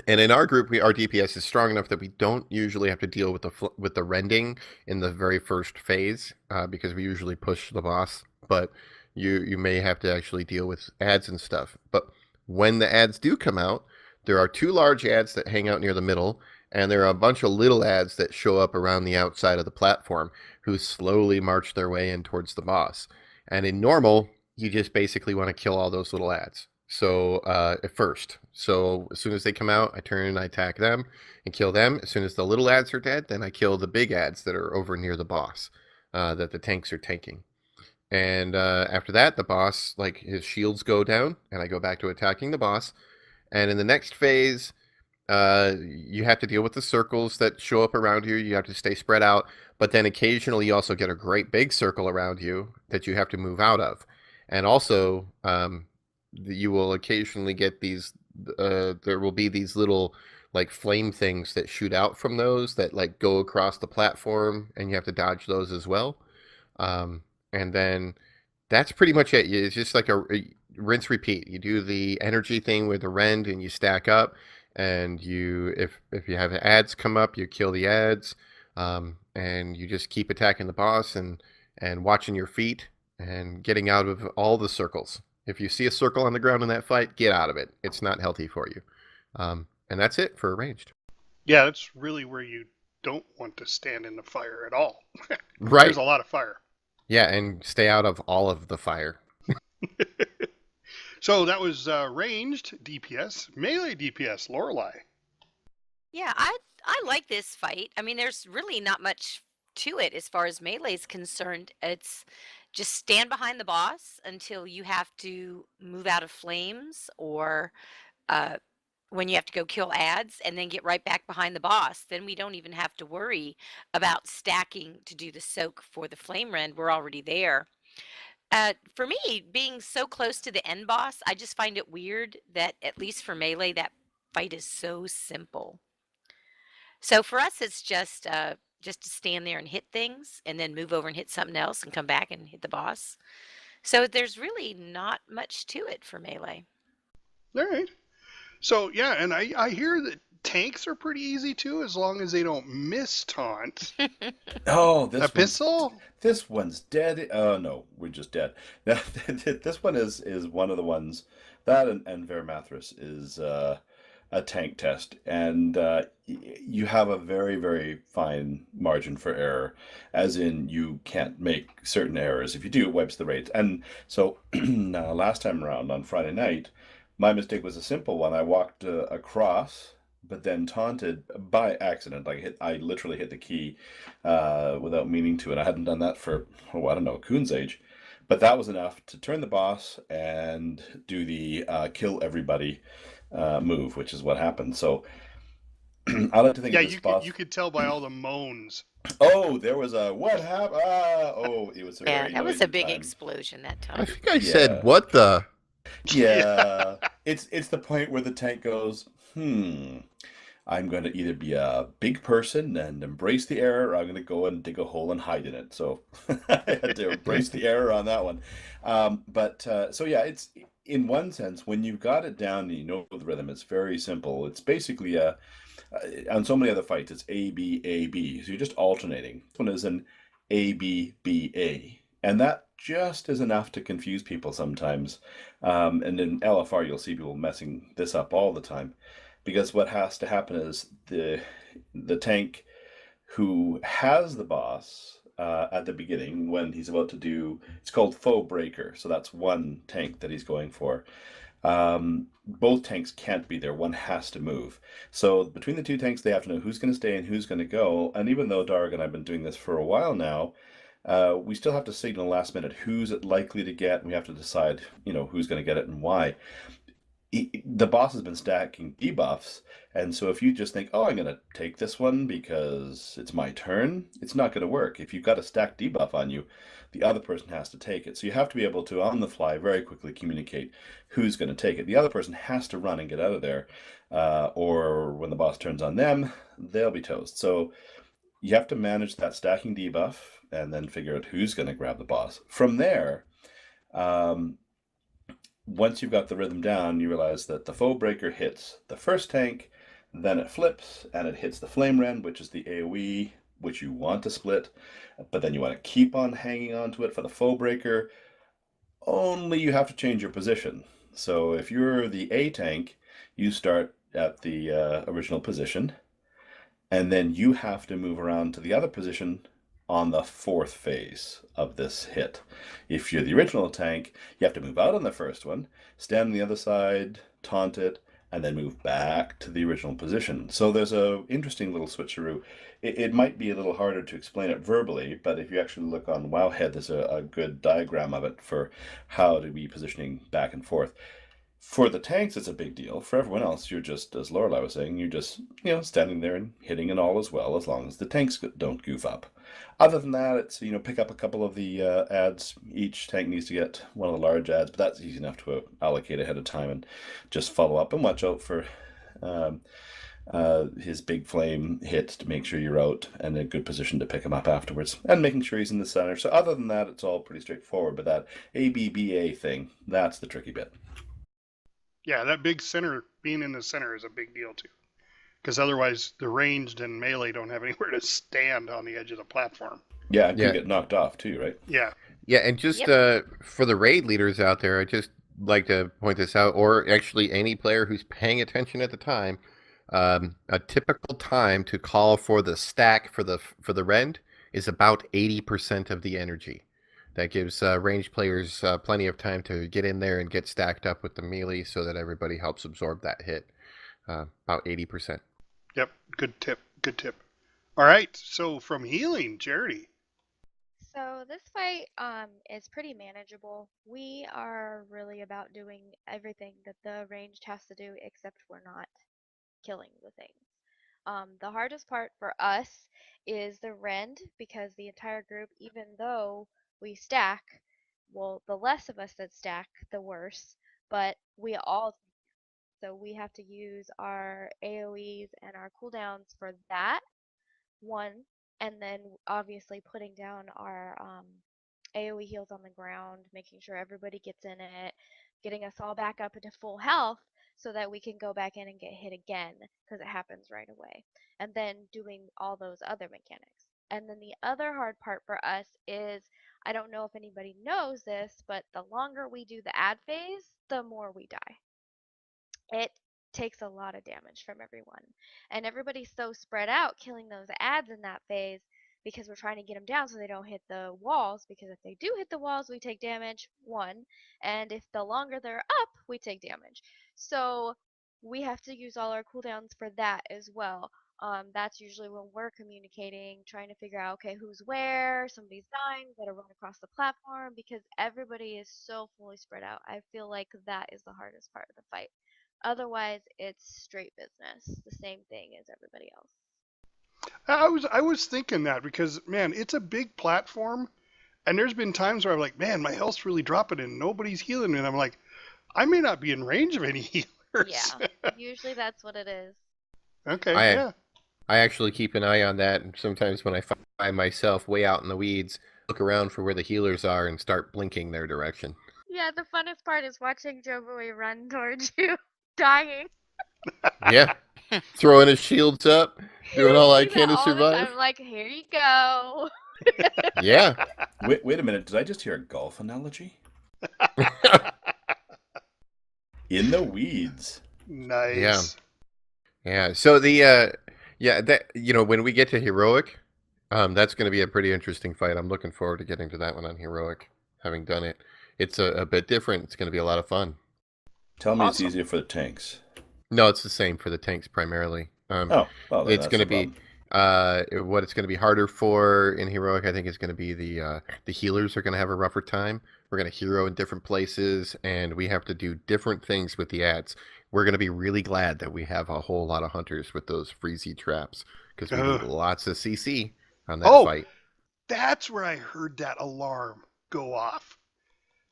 and in our group, our DPS is strong enough that we don't usually have to deal with the rending in the very first phase, because we usually push the boss. But you may have to actually deal with ads and stuff. But when the ads do come out, there are 2 large ads that hang out near the middle, and there are a bunch of little ads that show up around the outside of the platform, who slowly march their way in towards the boss. And in normal, you just basically want to kill all those little ads. So at first, so as soon as they come out, I turn and I attack them and kill them. As soon as the little ads are dead, then I kill the big ads that are over near the boss, that the tanks are tanking. And after that, the boss, like, his shields go down, and I go back to attacking the boss. And in the next phase, you have to deal with the circles that show up around you. You have to stay spread out, but then occasionally you also get a great big circle around you that you have to move out of. And also, you will occasionally get these, there will be these little, like, flame things that shoot out from those that, like, go across the platform, and you have to dodge those as well. And then that's pretty much it. It's just like a rinse repeat. You do the energy thing with the rend, and you stack up, and if you have ads come up, you kill the ads, and you just keep attacking the boss and watching your feet and getting out of all the circles. If you see a circle on the ground in that fight, get out of it. It's not healthy for you. And that's it for ranged. Yeah, that's really where you don't want to stand in the fire at all. Right. There's a lot of fire. Yeah, and stay out of all of the fire. So that was ranged DPS, melee DPS, Lorelei. Yeah, I like this fight. I mean, there's really not much to it as far as melee is concerned. It's just stand behind the boss until you have to move out of flames, or when you have to go kill ads, and then get right back behind the boss. Then we don't even have to worry about stacking to do the soak for the flame rend. We're already there. For me, being so close to the end boss, I just find it weird that, at least for melee, that fight is so simple. So for us, it's just to stand there and hit things, and then move over and hit something else, and come back and hit the boss. So there's really not much to it for melee. All right. So yeah, and I hear that tanks are pretty easy too, as long as they don't miss taunt. Oh, this one's dead. Oh no, we're just dead. Now, this one is one of the ones that and Vermathras is a tank test, and you have a very, very fine margin for error, as in you can't make certain errors. If you do, it wipes the raid. And so last time around on Friday night, my mistake was a simple one. I walked across, but then taunted by accident. I literally hit the key without meaning to, and I hadn't done that for, I don't know, Coon's age. But that was enough to turn the boss and do the kill everybody move, which is what happened. So I like to think of this boss. You could tell by all the moans. Oh, there was a what happened? It was a very that was a big time. Explosion that time. I think I said, what the? Yeah, it's the point where the tank goes, I'm going to either be a big person and embrace the error, or I'm going to go and dig a hole and hide in it. So I had to embrace the error on that one. So yeah, it's in one sense, when you've got it down and you know the rhythm, it's very simple. It's basically on so many other fights, it's A, B, A, B. So you're just alternating. This one is an A, B, B, A. And that just is enough to confuse people sometimes. And in LFR, you'll see people messing this up all the time. Because what has to happen is the tank who has the boss at the beginning, when he's about to do, it's called Foe Breaker. So that's one tank that he's going for. Both tanks can't be there. One has to move. So between the two tanks, they have to know who's going to stay and who's going to go. And even though Darg and I have been doing this for a while now, we still have to signal last minute who's it likely to get. We have to decide, who's going to get it and why. the boss has been stacking debuffs, and so if you just think, oh, I'm going to take this one because it's my turn, it's not going to work. If you've got a stacked debuff on you, the other person has to take it. So you have to be able to, on the fly, very quickly communicate who's going to take it. The other person has to run and get out of there, or when the boss turns on them, they'll be toast. So you have to manage that stacking debuff and then figure out who's going to grab the boss. From there, once you've got the rhythm down, you realize that the foe breaker hits the first tank, then it flips and it hits the flame rend, which is the AoE, which you want to split, but then you want to keep on hanging on to it for the foe breaker. Only you have to change your position. So if you're the A tank, you start at the original position, and then you have to move around to the other position on the fourth phase of this hit. If you're the original tank, you have to move out on the first one, stand on the other side, taunt it, and then move back to the original position. So there's a interesting little switcheroo. It might be a little harder to explain it verbally, but if you actually look on Wowhead, there's a good diagram of it for how to be positioning back and forth. For the tanks, it's a big deal. For everyone else, you're just, as Lorelai was saying, you're just, standing there and hitting it all as well, as long as the tanks don't goof up. Other than that, it's, pick up a couple of the ads. Each tank needs to get one of the large ads, but that's easy enough to allocate ahead of time and just follow up and watch out for his big flame hit to make sure you're out and in a good position to pick him up afterwards, and making sure he's in the center. So other than that, it's all pretty straightforward, but that ABBA thing, that's the tricky bit. Yeah, that big center, being in the center is a big deal too. Because otherwise the ranged and melee don't have anywhere to stand on the edge of the platform. Yeah, it can get knocked off too, right? Yeah. Yeah, and just for the raid leaders out there, I just like to point this out, or actually any player who's paying attention at the time, a typical time to call for the stack for the rend is about 80% of the energy. That gives ranged players plenty of time to get in there and get stacked up with the melee so that everybody helps absorb that hit. About 80%. Yep, good tip. All right, so from healing, Charity. So this fight is pretty manageable. We are really about doing everything that the ranged has to do, except we're not killing the things. The hardest part for us is the rend, because the entire group, even though we stack, well, the less of us that stack, the worse, but we all, so we have to use our AoEs and our cooldowns for that one, and then obviously putting down our AoE heals on the ground, making sure everybody gets in it, getting us all back up into full health so that we can go back in and get hit again, because it happens right away, and then doing all those other mechanics. And then the other hard part for us is, I don't know if anybody knows this, but the longer we do the ad phase, the more we die. It takes a lot of damage from everyone. And everybody's so spread out killing those ads in that phase because we're trying to get them down so they don't hit the walls, because if they do hit the walls, we take damage, one, and if the longer they're up, we take damage. So we have to use all our cooldowns for that as well. That's usually when we're communicating, trying to figure out, okay, who's where, somebody's dying, gotta run across the platform, because everybody is so fully spread out. I feel like that is the hardest part of the fight. Otherwise, it's straight business, the same thing as everybody else. I was thinking that because, man, it's a big platform, and there's been times where I'm like, man, my health's really dropping and nobody's healing me, and I'm like, I may not be in range of any healers. Yeah, usually that's what it is. Okay, yeah. I actually keep an eye on that, and sometimes when I find myself way out in the weeds, look around for where the healers are and start blinking their direction. Yeah, the funnest part is watching AskJobui run towards you, dying. Yeah, throwing his shields up, doing all I can to survive. I'm like, here you go. Yeah. Wait a minute, did I just hear a golf analogy? In the weeds. Nice. Yeah. So when we get to heroic, that's going to be a pretty interesting fight. I'm looking forward to getting to that one on heroic, having done it. It's a bit different. It's going to be a lot of fun. Tell me It's easier for the tanks. No, it's the same for the tanks primarily. It's going to be What it's going to be harder for in Heroic, I think, is going to be the healers are going to have a rougher time. We're going to hero in different places, and we have to do different things with the ads. We're going to be really glad that we have a whole lot of hunters with those freezy traps, because we need lots of CC on that fight. That's where I heard that alarm go off.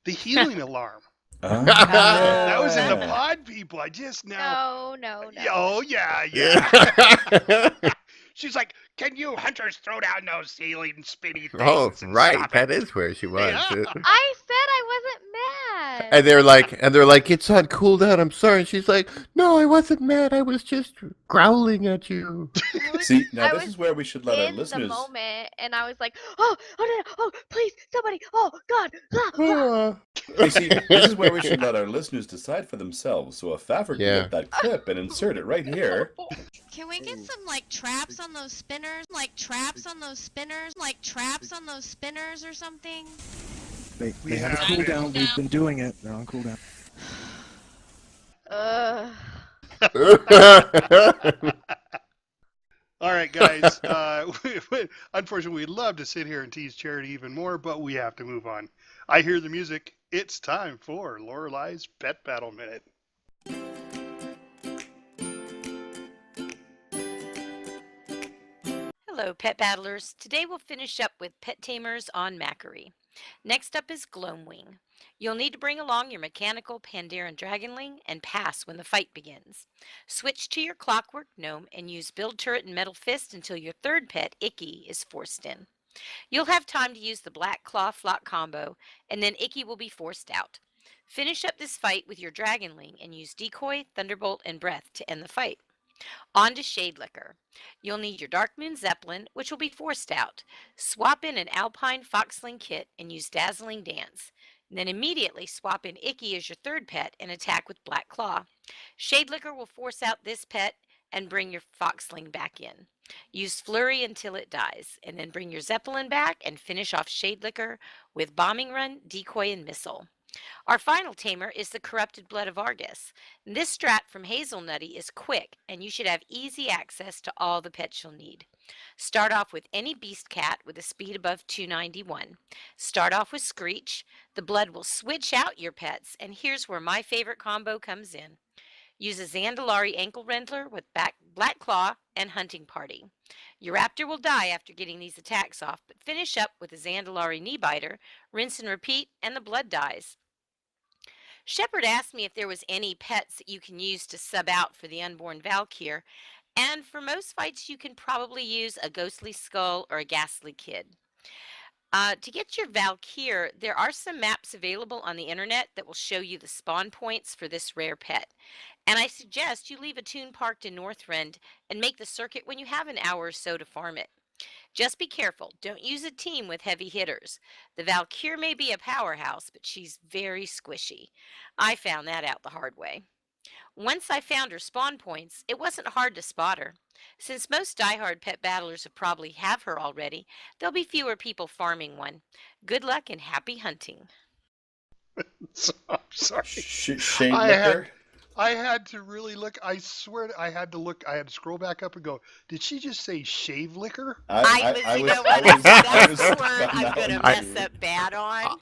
The healing alarm. That was in the pod, people. I just now. No. Oh, yeah. She's like, can you hunters throw down those healing spinny things? Oh, right. That is where she was. I said I wasn't mad. And they're like, it's on cooldown. I'm sorry. And she's like, no, I wasn't mad. I was just growling at you. See, now this is where we should let our listeners. In the moment, and I was like, oh, please, somebody, oh, God. You see, this is where we should let our listeners decide for themselves. So if Fafford can get that clip and insert it right here. Can we get some, traps on those spinners? Traps on those spinners or something? They have a cooldown. We've been doing it. They're on cooldown. All right, guys. Unfortunately, we'd love to sit here and tease Charity even more, but we have to move on. I hear the music. It's time for Lorelei's Pet Battle Minute. Hello, pet battlers. Today we'll finish up with pet tamers on Acree. Next up is Gloamwing. You'll need to bring along your mechanical Pandaren Dragonling and pass when the fight begins. Switch to your Clockwork Gnome and use Build Turret and Metal Fist until your third pet, Icky, is forced in. You'll have time to use the Black Claw Flock combo, and then Icky will be forced out. Finish up this fight with your Dragonling and use Decoy, Thunderbolt, and Breath to end the fight. On to Shade Liquor. You'll need your Darkmoon Zeppelin, which will be forced out. Swap in an Alpine Foxling kit and use Dazzling Dance. Then immediately swap in Icky as your third pet and attack with Black Claw. Shade Liquor will force out this pet and bring your Foxling back in. Use Flurry until it dies, and then bring your Zeppelin back and finish off Shade Liquor with Bombing Run, Decoy, and Missile. Our final tamer is the Corrupted Blood of Argus. This strat from Hazelnutty is quick, and you should have easy access to all the pets you'll need. Start off with any beast cat with a speed above 291. Start off with Screech. The blood will switch out your pets, and here's where my favorite combo comes in. Use a Zandalari Ankle Rendler with Black Claw and Hunting Party. Your Raptor will die after getting these attacks off, but finish up with a Zandalari Knee Biter, rinse and repeat, and the blood dies. Shepard asked me if there was any pets that you can use to sub out for the Unborn Valkyr, and for most fights you can probably use a Ghostly Skull or a Ghastly Kid. To get your Valkyr, there are some maps available on the internet that will show you the spawn points for this rare pet. And I suggest you leave a tune parked in Northrend and make the circuit when you have an hour or so to farm it. Just be careful. Don't use a team with heavy hitters. The Valkyr may be a powerhouse, but she's very squishy. I found that out the hard way. Once I found her spawn points, it wasn't hard to spot her. Since most diehard pet battlers will probably have her already, there'll be fewer people farming one. Good luck and happy hunting. I'm sorry. Shade Liquor? I had to really look. I swear I had to look. I had to scroll back up and go, did she just say Shave Liquor? That's the word I'm going to mess up bad on,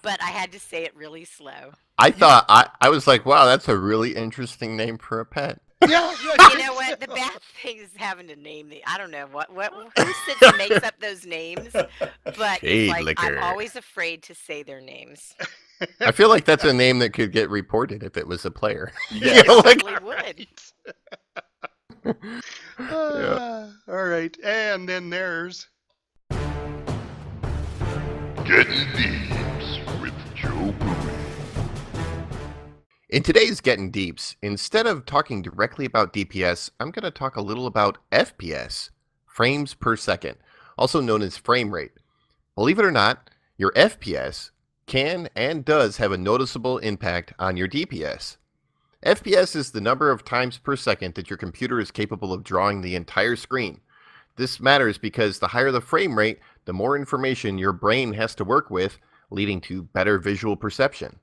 but I had to say it really slow. I thought, I was like, wow, that's a really interesting name for a pet. Yeah. You know what? The bad thing is having to name the. I don't know who sits and makes up those names, but it's like, I'm always afraid to say their names. I feel like that's a name that could get reported if it was a player. Yeah, it probably would. All right, and then there's Getting Deeps with JobUI. In today's Getting Deeps, instead of talking directly about DPS, I'm going to talk a little about FPS, frames per second, also known as frame rate. Believe it or not, your FPS can and does have a noticeable impact on your DPS. FPS is the number of times per second that your computer is capable of drawing the entire screen. This matters because the higher the frame rate, the more information your brain has to work with, leading to better visual perception.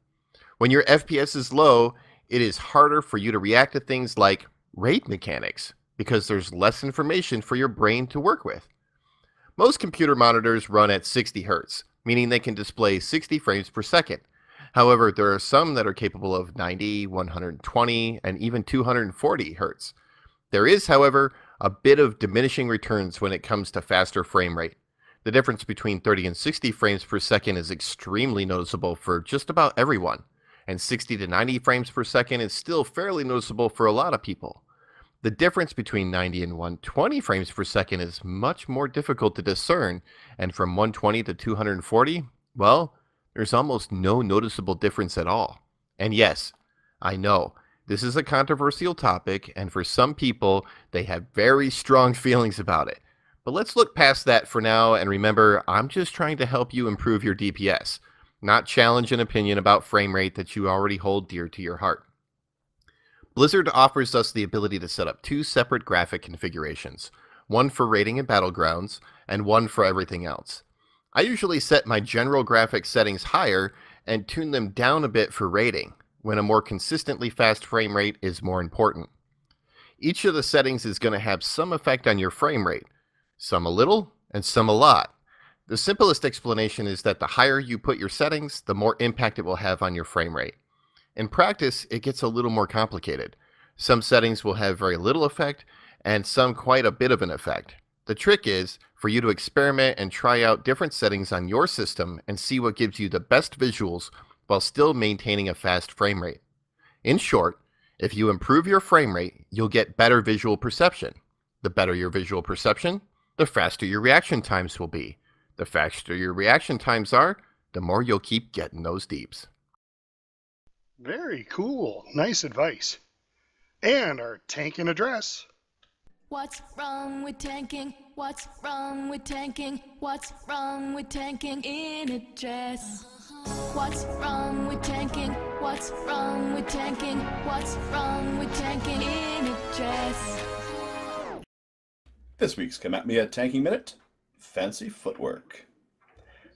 When your FPS is low, it is harder for you to react to things like raid mechanics, because there's less information for your brain to work with. Most computer monitors run at 60 Hz, meaning they can display 60 frames per second. However, there are some that are capable of 90, 120, and even 240 Hz. There is, however, a bit of diminishing returns when it comes to faster frame rate. The difference between 30 and 60 frames per second is extremely noticeable for just about everyone, and 60 to 90 frames per second is still fairly noticeable for a lot of people. The difference between 90 and 120 frames per second is much more difficult to discern, and from 120 to 240, well, there's almost no noticeable difference at all. And yes, I know, this is a controversial topic, and for some people, they have very strong feelings about it. But let's look past that for now, and remember, I'm just trying to help you improve your DPS, not challenge an opinion about frame rate that you already hold dear to your heart. Blizzard offers us the ability to set up 2 separate graphic configurations, one for raiding and battlegrounds, and one for everything else. I usually set my general graphic settings higher and tune them down a bit for raiding, when a more consistently fast frame rate is more important. Each of the settings is going to have some effect on your frame rate, some a little and some a lot. The simplest explanation is that the higher you put your settings, the more impact it will have on your frame rate. In practice, it gets a little more complicated. Some settings will have very little effect, and some quite a bit of an effect. The trick is for you to experiment and try out different settings on your system and see what gives you the best visuals while still maintaining a fast frame rate. In short, if you improve your frame rate, you'll get better visual perception. The better your visual perception, the faster your reaction times will be. The faster your reaction times are, the more you'll keep getting those deeps. Very cool. Nice advice. And our tanking address. What's wrong with tanking? What's wrong with tanking? What's wrong with tanking in a dress? What's wrong with tanking? What's wrong with tanking? What's wrong with tanking in a dress? This week's Come At Me at Tanking Minute, fancy footwork.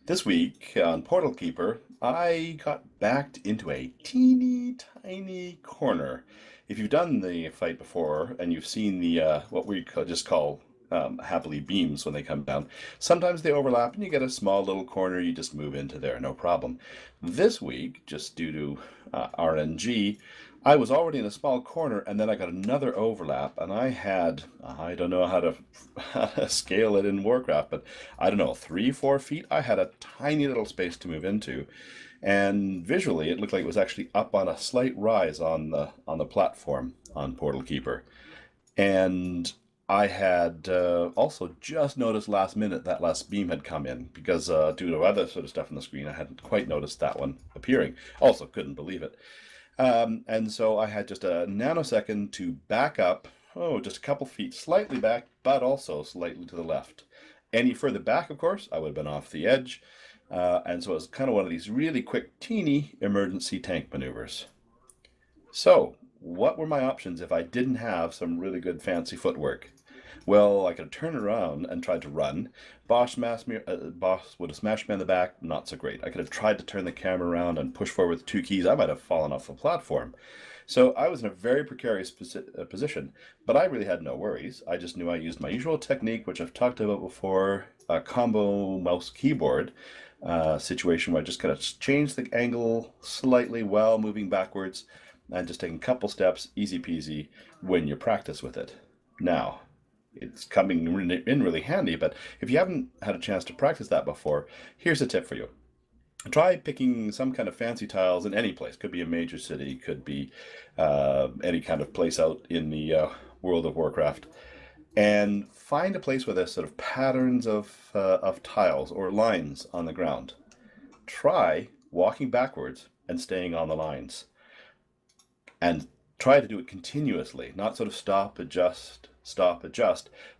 This week on Portal Keeper, I got backed into a teeny tiny corner. If you've done the fight before and you've seen the what we just call happily beams when they come down, sometimes they overlap and you get a small little corner, you just move into there, no problem. This week, just due to RNG, I was already in a small corner and then I got another overlap and I don't know how to scale it in Warcraft, but I don't know, 3-4 feet, I had a tiny little space to move into. And visually, it looked like it was actually up on a slight rise on the platform on Portal Keeper. And I had also just noticed last minute that last beam had come in because due to other sort of stuff on the screen, I hadn't quite noticed that one appearing. Also, couldn't believe it. And so I had just a nanosecond to back up, just a couple feet, slightly back, but also slightly to the left. Any further back, of course, I would have been off the edge. And so it was kind of one of these really quick, teeny emergency tank maneuvers. So, what were my options if I didn't have some really good fancy footwork? Well, I could have turned around and tried to run. Boss would have smashed me on the back, not so great. I could have tried to turn the camera around and push forward with 2 keys. I might have fallen off the platform. So I was in a very precarious position, but I really had no worries. I just knew I used my usual technique, which I've talked about before, a combo mouse keyboard situation where I just kind of change the angle slightly while moving backwards and just taking a couple steps, easy peasy, when you practice with it. Now, it's coming in really handy, but if you haven't had a chance to practice that before, here's a tip for you. Try picking some kind of fancy tiles in any place. Could be a major city, could be any kind of place out in the world of Warcraft. And find a place where there's sort of patterns of tiles or lines on the ground. Try walking backwards and staying on the lines. And try to do it continuously, not sort of stop, adjust,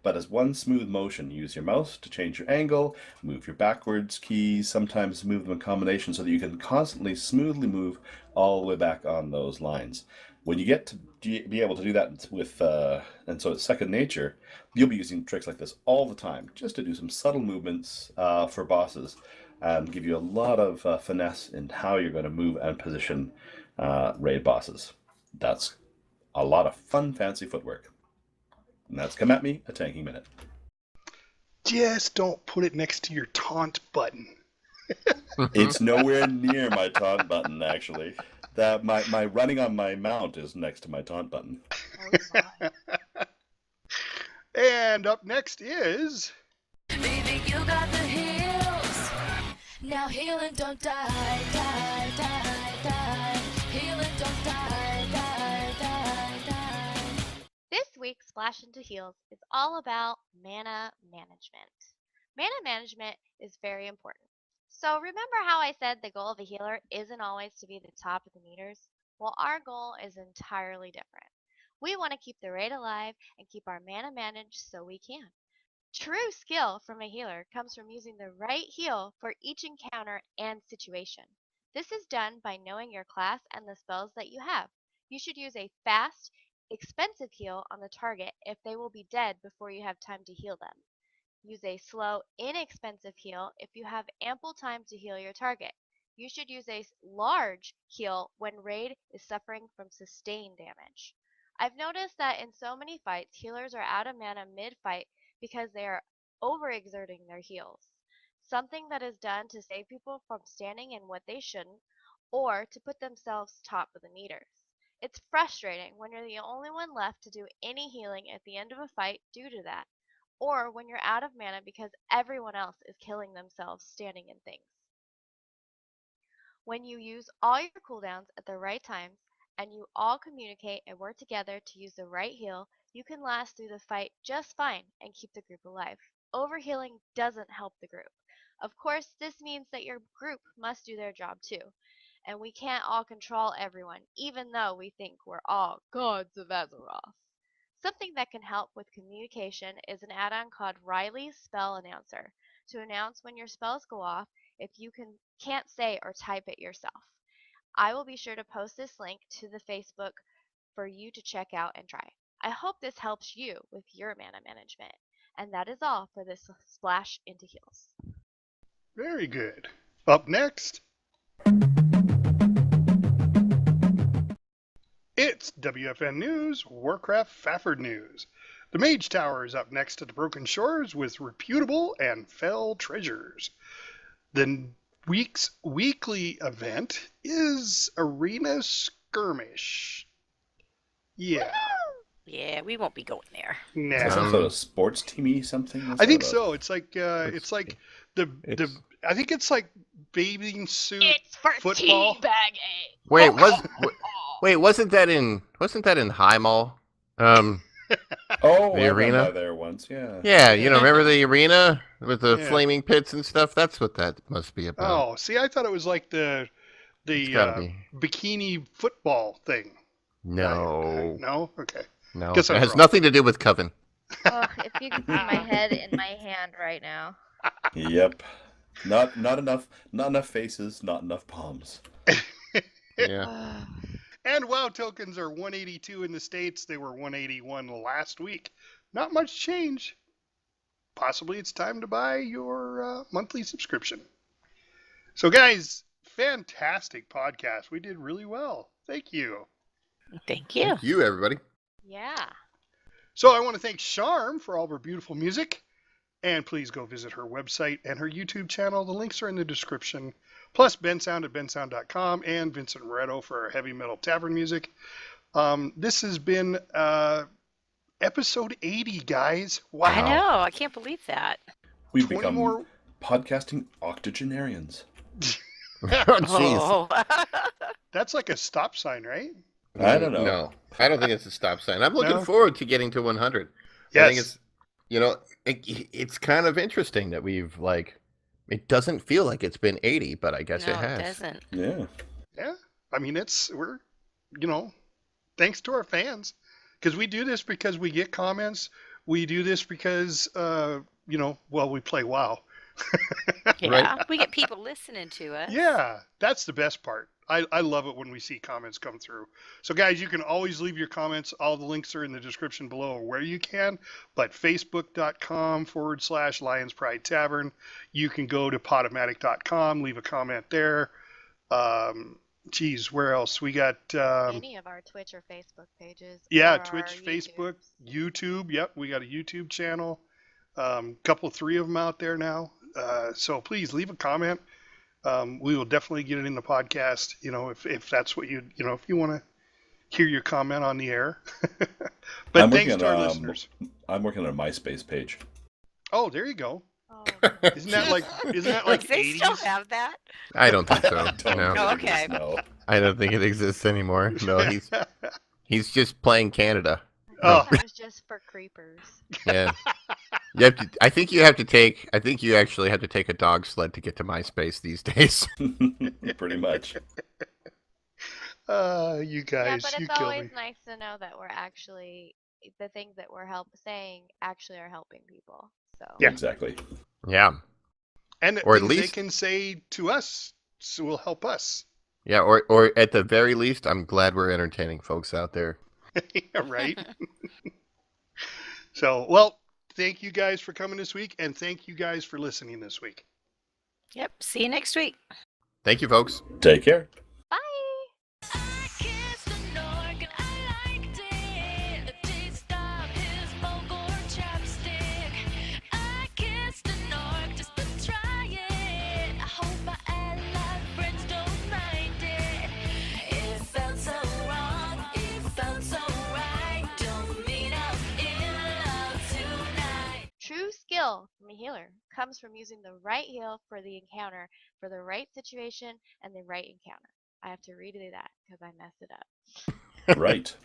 but as one smooth motion. Use your mouse to change your angle, move your backwards keys, sometimes move them in combination so that you can constantly smoothly move all the way back on those lines. When you get to be able to do that with, and so it's second nature, you'll be using tricks like this all the time, just to do some subtle movements for bosses and give you a lot of finesse in how you're going to move and position raid bosses. That's a lot of fun, fancy footwork. And that's Come At Me, a tanking minute. Just don't put it next to your taunt button. It's nowhere near my taunt button, actually. That my running on my mount is next to my taunt button. And up next is... Baby, you got the heals. Now heal and don't die, die, die, die. Heal and don't die, die, die, die. This week's Splash into Heals is all about mana management. Mana management is very important. So remember how I said the goal of a healer isn't always to be the top of the meters? Well, our goal is entirely different. We want to keep the raid alive and keep our mana managed so we can. True skill from a healer comes from using the right heal for each encounter and situation. This is done by knowing your class and the spells that you have. You should use a fast, expensive heal on the target if they will be dead before you have time to heal them. Use a slow, inexpensive heal if you have ample time to heal your target. You should use a large heal when raid is suffering from sustained damage. I've noticed that in so many fights, healers are out of mana mid-fight because they are overexerting their heals. Something that is done to save people from standing in what they shouldn't, or to put themselves top of the meters. It's frustrating when you're the only one left to do any healing at the end of a fight due to that, or when you're out of mana because everyone else is killing themselves standing in things. When you use all your cooldowns at the right times, and you all communicate and work together to use the right heal, you can last through the fight just fine and keep the group alive. Overhealing doesn't help the group. Of course, this means that your group must do their job too. And we can't all control everyone, even though we think we're all gods of Azeroth. Something that can help with communication is an add-on called Riley's Spell Announcer to announce when your spells go off if you can't say or type it yourself. I will be sure to post this link to the Facebook for you to check out and try. I hope this helps you with your mana management. And that is all for this Splash into Heals. Very good. Up next, it's WFN News, Warcraft Stafford News. The Mage Tower is up next to the Broken Shores with reputable and fell treasures. The week's weekly event is Arena Skirmish. Yeah. Yeah, we won't be going there. Nah. Is that some sort of sports teamy something? I think so. It's like I think it's like bathing suit It's for football. teabagging. Wasn't that in High Mall? Oh, the I arena went by there once. Yeah. Yeah, remember the arena with the Yeah. flaming pits and stuff? That's what that must be about. Oh, see, I thought it was like the bikini football thing. No. No? Okay. No, Guess it I'm has wrong. nothing to do with Coven. Ugh, if you could see my head in my hand right now. Yep. Not enough faces, not enough palms. Yeah. And WoW tokens are 182 in the States. They were 181 last week. Not much change. Possibly it's time to buy your monthly subscription. So, guys, fantastic podcast. We did really well. Thank you. Thank you. Thank you, everybody. Yeah. So I want to thank Charm for all of her beautiful music. And please go visit her website and her YouTube channel. The links are in the description. Plus BenSound at bensound.com and Vincent Moretto for our heavy metal tavern music. This has been episode 80, guys. Wow. I know. I can't believe that. We've 20 become more... podcasting octogenarians. Oh, jeez. Oh. That's like a stop sign, right? I don't know. No, I don't think it's a stop sign. I'm looking No? forward to getting to 100. Yes. I think it's, it's kind of interesting that we've it doesn't feel like it's been 80, but I guess No, it has. it doesn't. Yeah. Yeah. I mean, we're thanks to our fans. Because we do this because we get comments. We do this because, we play WoW. Yeah, Right. we get people listening to us. Yeah, that's the best part. I love it when we see comments come through. So, guys, you can always leave your comments. All the links are in the description below or where you can. But Facebook.com/Lions Pride Tavern. You can go to Podomatic.com, leave a comment there. Geez, where else? We got Any of our Twitch or Facebook pages. yeah, or Twitch, our Facebook, YouTubes. YouTube. Yep, we got a YouTube channel. Couple, 3 of them out there now. So please leave a comment. We will definitely get it in the podcast. You know, if that's what if you want to hear your comment on the air. But thanks to our listeners. I'm working on a MySpace page. Oh, there you go. Oh, Isn't that like Do they 80s? still have that? I don't think so. Don't No, Oh, think it is, okay. no. I don't think it exists anymore. No, he's just playing Canada. Oh. That was just for creepers. Yeah. You have to. I think you actually have to take a dog sled to get to MySpace these days. Pretty much. You guys, but you it's kill always me. nice to know that we're actually the things that we're saying actually are helping people. So Yeah. Exactly. Yeah. And Or at things they least- can say to us so will help us. Yeah. Or at the very least, I'm glad we're entertaining folks out there. Yeah, right? So, well, thank you guys for coming this week, and thank you guys for listening this week. Yep. See you next week. Thank you, folks. Take care. bye. I kissed an orc and I liked it. The taste of his vocal chapstick. I kissed an orc just to try it. I hope my ally friends don't mind it. It felt so wrong, it felt so right. Don't mean I'm in love tonight. True skill from a healer comes from using the right heal for the encounter, for the right situation, and the right encounter. I have to redo that because I messed it up. Right.